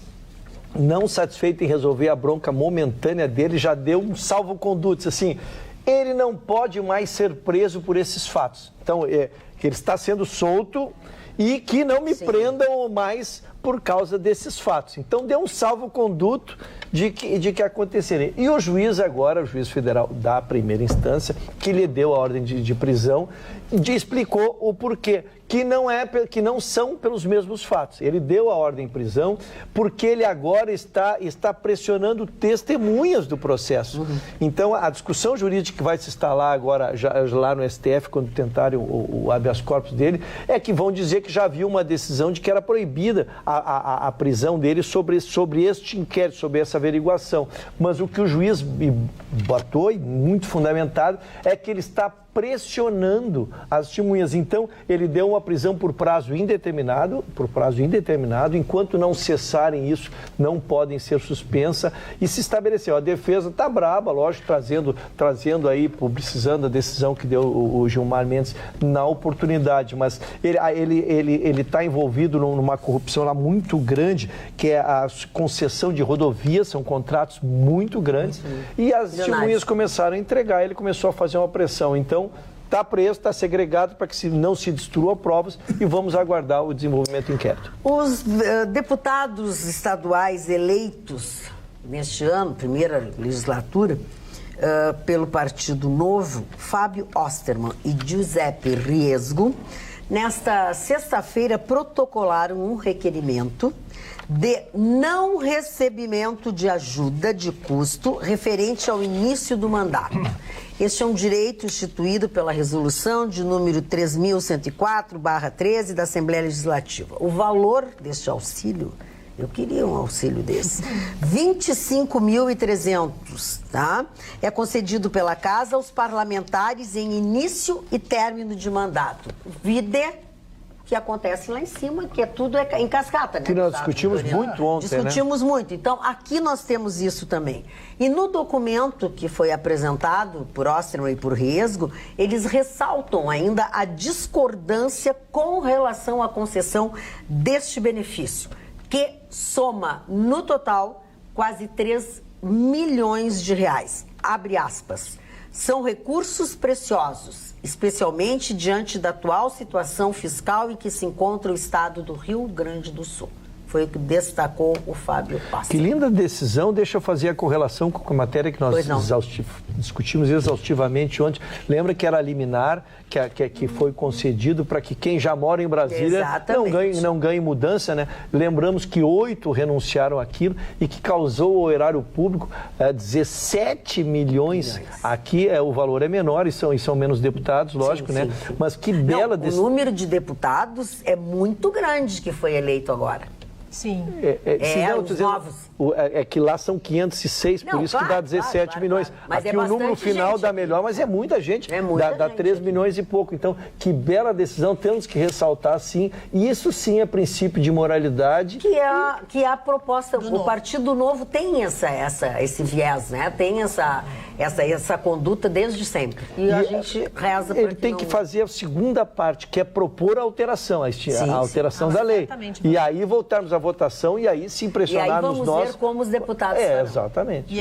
não satisfeito em resolver a bronca momentânea dele, já deu um salvo-conduto, assim, ele não pode mais ser preso por esses fatos. Então, ele está sendo solto e que não me prendam mais por causa desses fatos. Então, deu um salvo-conduto de que aconteceria. E o juiz agora, o juiz federal da primeira instância, que lhe deu a ordem de prisão, explicou o porquê, que não são pelos mesmos fatos. Ele deu a ordem de prisão porque ele agora está pressionando testemunhas do processo. Então, a discussão jurídica que vai se instalar agora lá no STF, quando tentarem o habeas corpus dele, é que vão dizer que já havia uma decisão de que era proibida a prisão dele sobre este inquérito, sobre essa averiguação. Mas o que o juiz botou, e muito fundamentado, é que ele está pressionando as testemunhas. Então, ele deu uma prisão por prazo indeterminado, enquanto não cessarem isso, não podem ser suspensa, e se estabeleceu. A defesa está braba, lógico, trazendo aí, publicizando a decisão que deu o Gilmar Mendes na oportunidade, mas ele está envolvido numa corrupção lá muito grande, que é a concessão de rodovias, são contratos muito grandes, e as testemunhas começaram a entregar, ele começou a fazer uma pressão. Então, está preso, está segregado para que não se destrua provas, e vamos aguardar o desenvolvimento do inquérito. Os deputados estaduais eleitos neste ano, primeira legislatura, pelo Partido Novo, Fábio Osterman e Giuseppe Riesgo, nesta sexta-feira protocolaram um requerimento de não recebimento de ajuda de custo referente ao início do mandato. Este é um direito instituído pela resolução de número 3.104/13 da Assembleia Legislativa. O valor deste auxílio Eu queria um auxílio desse. 25.300, tá? É concedido pela Casa aos parlamentares em início e término de mandato. Vide que acontece lá em cima, que é tudo em cascata, né? Que nós discutimos muito ontem, Discutimos muito. Então, aqui nós temos isso também. E no documento que foi apresentado por Osterman e por Riesgo, eles ressaltam ainda a discordância com relação à concessão deste benefício, que soma, no total, quase 3 milhões de reais. Abre aspas. São recursos preciosos, especialmente diante da atual situação fiscal em que se encontra o estado do Rio Grande do Sul. Foi o que destacou o Fábio Passos. Que linda decisão. Deixa eu fazer a correlação com a matéria que nós discutimos exaustivamente ontem. Lembra que era liminar, que foi concedido para que quem já mora em Brasília não ganhe mudança, né? Lembramos que 8 renunciaram àquilo e que causou ao erário público 17 milhões. Aqui o valor é menor e são menos deputados, lógico, né? Sim. Mas que bela decisão. O número de deputados é muito grande que foi eleito agora. Sim. Os novos. É que lá são 506, por isso que dá 17 milhões. Mas aqui o número final dá melhor, mas é muita gente. Dá 3 milhões e pouco. Então, que bela decisão, temos que ressaltar, sim. E isso sim é princípio de moralidade. Que é a proposta. O Partido Novo tem esse viés, né? Tem essa conduta desde sempre. E a gente reza para ele tem que fazer a segunda parte, que é propor a alteração, a alteração da lei. E aí voltarmos à votação e aí se impressionarmos nós. Ver como os deputados farão. Exatamente.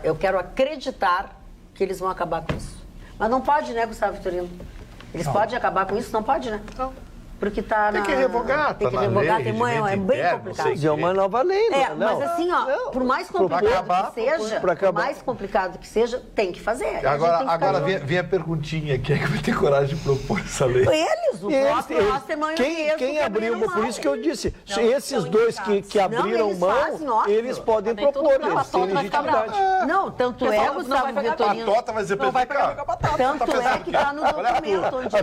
Eu quero acreditar que eles vão acabar com isso. Mas não pode, né, Gustavo Vitorino? Eles podem acabar com isso? Não pode, né? Não. Porque tem que revogar, tem que revogar, é bem complicado. É uma nova lei, mas assim, por mais complicado que seja, tem que fazer. Agora vem a perguntinha, quem é que vai ter coragem de propor essa lei? Eles, o próprio Osterman. Quem abriu, por isso que eu disse, esses dois que abriram mão, eles podem propor, eles têm legitimidade. Não, tanto é, Gustavo Vitorino. A Tota vai ser prejudicada. Tanto é que está no documento onde...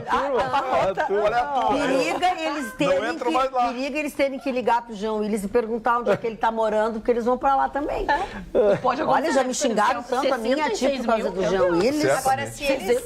Olha a tua. Periga eles terem que ligar pro João Willis e perguntar onde é que ele tá morando, porque eles vão pra lá também. Olha, já me xingaram tanto a minha tia por causa do João Willis. Agora, se eles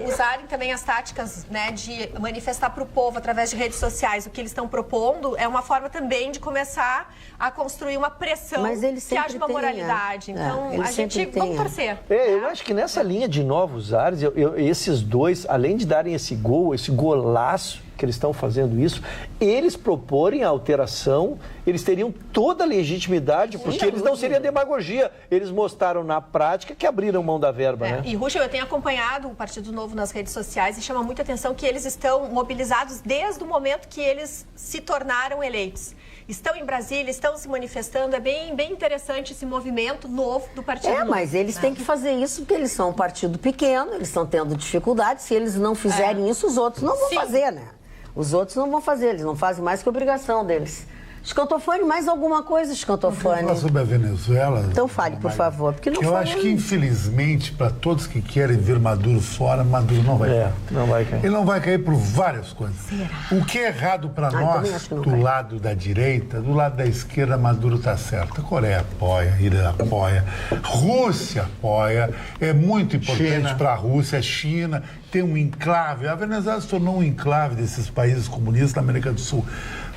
usarem também as táticas, né, de manifestar pro povo através de redes sociais o que eles estão propondo, é uma forma também de começar a construir uma pressão que haja uma moralidade. Então, a gente vamos torcer. Eu acho que nessa linha de novos ares, esses dois, além de darem esse golaço, que eles estão fazendo isso, eles proporem a alteração, eles teriam toda a legitimidade, porque eles não seriam demagogia. Eles mostraram na prática que abriram mão da verba, né? E, Ruschel, eu tenho acompanhado o Partido Novo nas redes sociais e chama muita atenção que eles estão mobilizados desde o momento que eles se tornaram eleitos. Estão em Brasília, estão se manifestando, é bem interessante esse movimento novo do Partido Novo. Mas eles têm que fazer isso porque eles são um partido pequeno, eles estão tendo dificuldades, se eles não fizerem isso, os outros não vão fazer, né? Os outros não vão fazer, eles não fazem mais que obrigação deles. Escantofone, mais alguma coisa, Escantofone? Vamos falar sobre a Venezuela? Então fale, por favor. Porque eu acho que, infelizmente, para todos que querem ver Maduro fora, Maduro não vai cair. Não vai cair. Ele não vai cair por várias coisas. Será? O que é errado para nós, do lado da direita, do lado da esquerda, Maduro está certo. A Coreia apoia, Irã apoia, Rússia apoia. É muito importante para a Rússia, a China tem um enclave. A Venezuela se tornou um enclave desses países comunistas da América do Sul.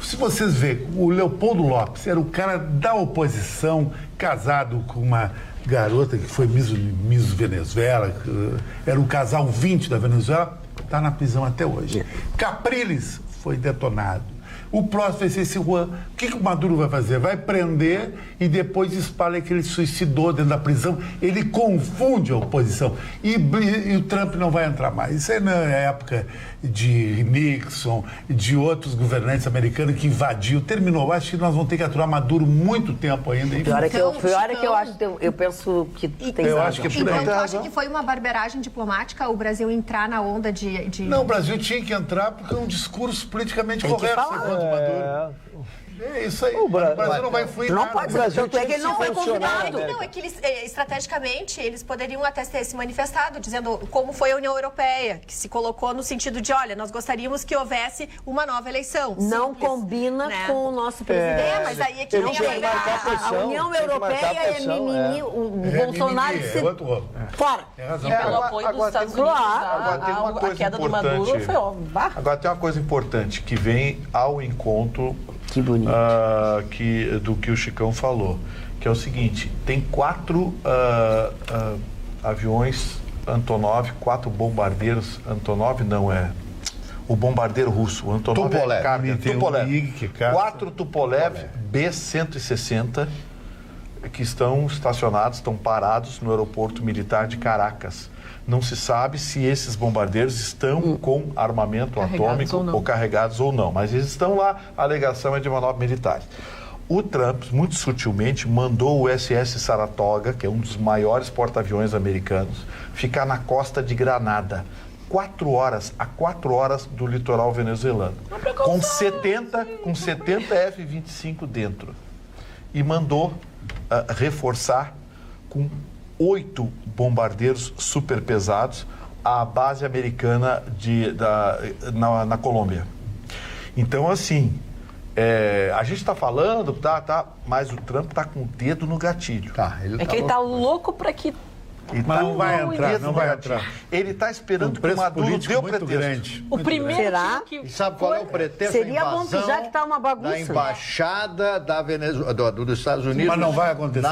Se vocês verem, o Leopoldo Lopes era o cara da oposição, casado com uma garota que foi Miss Venezuela, era o casal 20 da Venezuela, está na prisão até hoje. Capriles foi detonado. O próximo vai ser esse Juan. O que o Maduro vai fazer? Vai prender e depois espalha que ele suicidou dentro da prisão. Ele confunde a oposição. E o Trump não vai entrar mais. Isso aí na época de Nixon, de outros governantes americanos que invadiu. Terminou. Acho que nós vamos ter que aturar Maduro muito tempo ainda. Pior é que eu acho, eu penso que tem eu acho que então, tu acha que foi uma barberagem diplomática o Brasil entrar na onda de... Não, o Brasil tinha que entrar porque é um discurso politicamente correto. Maduro. É isso aí. O Brasil não vai influir Não nada. pode ser, tanto é que ele não foi convidado. Não, é que eles, estrategicamente, eles poderiam até ter se manifestado, dizendo como foi a União Europeia, que se colocou no sentido de, olha, nós gostaríamos que houvesse uma nova eleição. Não Simples, combina né? com o nosso presidente. Mas aí é que Ele nem tinha que marcar a posição, A União tem que marcar a Europeia é posição, mimimi, o Bolsonaro mimimi, se... outro rolo. Fora. Tem razão. E pelo apoio dos Estados Unidos, Agora tem uma a coisa queda do importante. Maduro foi ó, Agora tem uma coisa importante que vem ao encontro Que bonito. do que o Chicão falou, que é o seguinte: tem 4 aviões Antonov, 4 bombardeiros Antonov, não é o bombardeiro russo, o Antonov Tupolev. é carga, Tem um Tupolev. MiG que caça. 4 Tupolev B-160 que estão estacionados, estão parados no aeroporto militar de Caracas. Não se sabe se esses bombardeiros estão com armamento Carregados atômico ou não. ou carregados ou não, mas eles estão lá, a alegação é de manobra militar. O Trump, muito sutilmente, mandou o SS Saratoga, que é um dos maiores porta-aviões americanos, ficar na costa de Granada. 4 horas, a 4 horas do litoral venezuelano. Com 70 F-25 dentro. E mandou reforçar com 8 bombardeiros super pesados a base americana na Colômbia. Então, assim, a gente está falando, mas o Trump está com o dedo no gatilho. É que ele tá louco para que... Mas não vai entrar, não vai entrar. Ele está esperando que o preço Maduro político dê o muito pretexto. grande. O primeiro Será? que E sabe qual é o pretexto? Seria A bom que já que tá uma bagunça. Da embaixada da Venezuela, dos Estados Unidos. Mas não vai acontecer.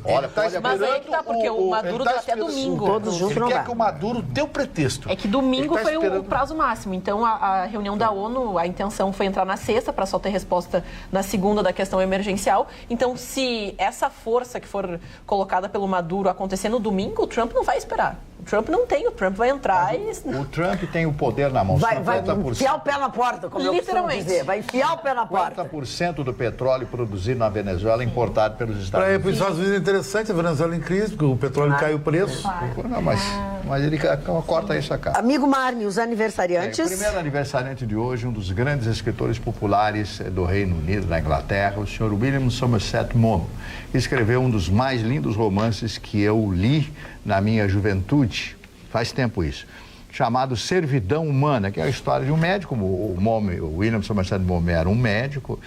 Olha, Mas aí que tá, porque o Maduro dá até domingo. Todos juntos Ele não quer vai. que o Maduro dê o pretexto. É que domingo Ele tá foi o esperando- prazo máximo. Então, a reunião da ONU, a intenção foi entrar na sexta para só ter resposta na segunda da questão emergencial. Então, se essa força que for colocada pelo Maduro acontecer no domingo, o Trump não vai esperar. O Trump não tem, o Trump vai entrar e... o Trump tem o poder na mão. Vai 50%. enfiar o pé na porta, como eu costumo Literalmente. dizer. Vai enfiar o pé na porta. 50% do petróleo produzido na Venezuela é importado pelos Estados Para ir Unidos. para os Estados Unidos é interessante, a Venezuela em crise, porque o petróleo caiu o preço. Não, mas ele corta isso a cara. Amigo Marne, os O aniversariantes. primeiro aniversariante de hoje, um dos grandes escritores populares do Reino Unido, da Inglaterra, o Sr. William Somerset Maugham, escreveu um dos mais lindos romances que eu li na minha juventude, faz tempo isso, chamado Servidão Humana, que é a história de um médico. O William Somerset Maugham era um médico,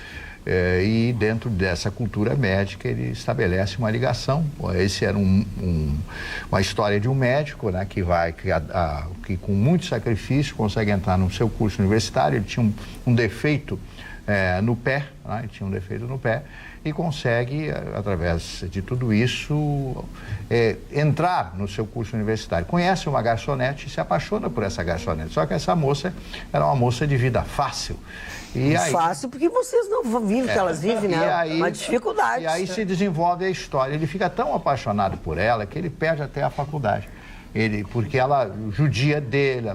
e dentro dessa cultura médica ele estabelece uma ligação. Esse era uma história de um médico, né, que com muito sacrifício consegue entrar no seu curso universitário. Ele tinha um defeito no pé, né, ele tinha um defeito no pé e consegue, através de tudo isso, entrar no seu curso universitário. Conhece uma garçonete e se apaixona por essa garçonete. Só que essa moça era uma moça de vida fácil. E aí, Fácil, porque vocês não vivem o que elas vivem, né? e aí- Uma dificuldade. E aí se desenvolve a história. Ele fica tão apaixonado por ela que ele perde até a faculdade. Porque ela judia dele,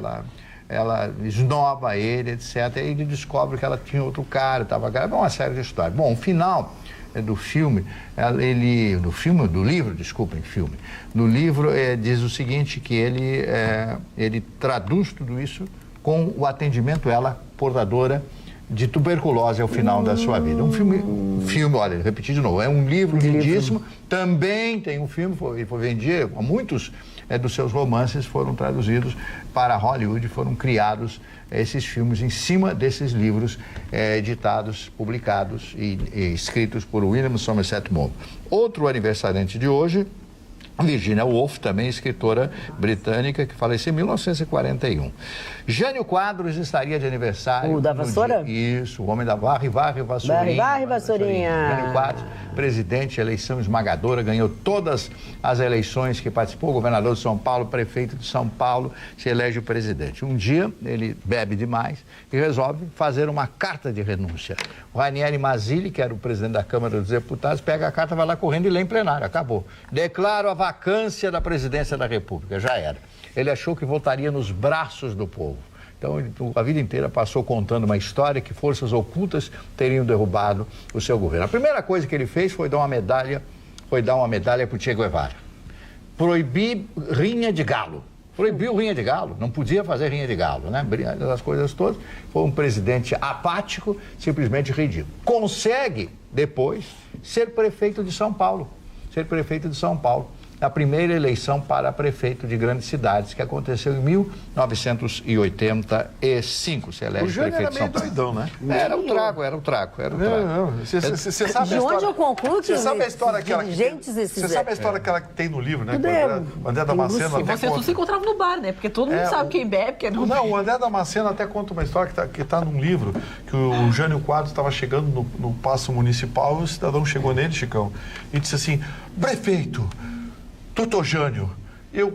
ela esnoba ele, etc. E ele descobre que ela tinha outro cara, estava grávida. É uma série de histórias. Bom, o final do filme, do livro, no livro diz o seguinte, que ele traduz tudo isso com o atendimento, ela portadora de tuberculose ao final da sua vida. Um filme, olha, repetir de novo, é um livro lindíssimo, também tem um filme, foi vendido, muitos dos seus romances foram traduzidos para Hollywood, foram criados esses filmes em cima desses livros editados, publicados e escritos por William Somerset Maugham. Outro aniversariante de hoje, Virginia Woolf, também escritora britânica, que faleceu em 1941. Jânio Quadros estaria de aniversário. O da vassoura? Isso, o homem da varre, vassourinha. Varre, vassourinha. Jânio Quadros, presidente, eleição esmagadora, ganhou todas as eleições que participou, governador de São Paulo, prefeito de São Paulo, se elege o presidente. Um dia, ele bebe demais e resolve fazer uma carta de renúncia. O Ranieri Mazzilli, que era o presidente da Câmara dos Deputados, pega a carta, vai lá correndo e lê em plenário. Acabou. Declaro a vacância da presidência da República. Já era. Ele achou que voltaria nos braços do povo. Então, ele, a vida inteira passou contando uma história que forças ocultas teriam derrubado o seu governo. A primeira coisa que ele fez foi dar uma medalha para o Che Guevara. Proibir rinha de galo. Proibiu rinha de galo, não podia fazer rinha de galo, né? As coisas todas. Foi um presidente apático, simplesmente ridículo. Consegue, depois, ser prefeito de São Paulo. A primeira eleição para prefeito de grandes cidades, que aconteceu em 1985. Se elege O Jânio prefeito de São era meio Paulo. doidão, né? Era o trago. Você sabe De onde eu concluo que você sabe a história que ela Você sabe a história que ela tem no livro, né? Tudo O André Damasceno até Vocês todos se encontravam no bar, né? Porque todo mundo sabe quem bebe, quem não bebe. Não, o André Damasceno até conta uma história que tá num livro, que o Jânio Quadros estava chegando no Paço Municipal e o cidadão chegou nele, Chicão, e disse assim: prefeito, doutor Jânio, eu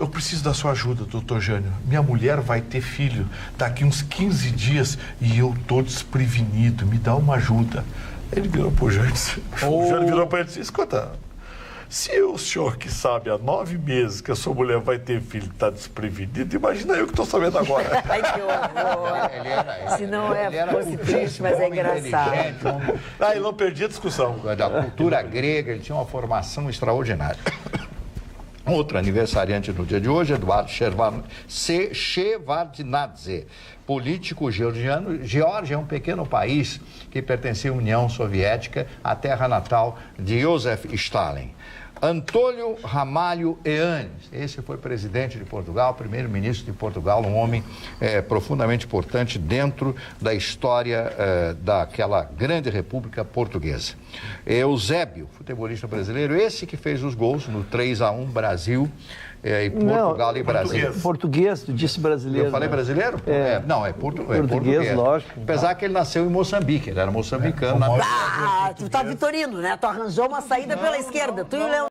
preciso da sua ajuda, doutor Jânio. Minha mulher vai ter filho daqui uns 15 dias e eu tô desprevenido, me dá uma ajuda. Ele virou pro Jânio, o Jânio virou para ele e disse: escuta, se o senhor que sabe há 9 meses que a sua mulher vai ter filho e está desprevenido, imagina eu que estou sabendo agora. Ai, que horror. Se não fosse triste, mas é engraçado. Ele não perdia a discussão. Da cultura grega, ele tinha uma formação extraordinária. Outro aniversariante no dia de hoje, Eduardo Shevardnadze, político georgiano. Geórgia é um pequeno país que pertencia à União Soviética, a terra natal de Joseph Stalin. Antônio Ramalho Eanes, esse foi presidente de Portugal, primeiro-ministro de Portugal, um homem profundamente importante dentro da história daquela grande república portuguesa. Eusébio, futebolista brasileiro, esse que fez os gols no 3-1 Brasil e Portugal e Brasil. Português, tu disse brasileiro. Eu falei brasileiro? Não, é português. Lógico. Apesar que ele nasceu em Moçambique, ele era moçambicano. Tu tá Vitorino, né? Tu arranjou uma saída pela esquerda, tu e o Leão.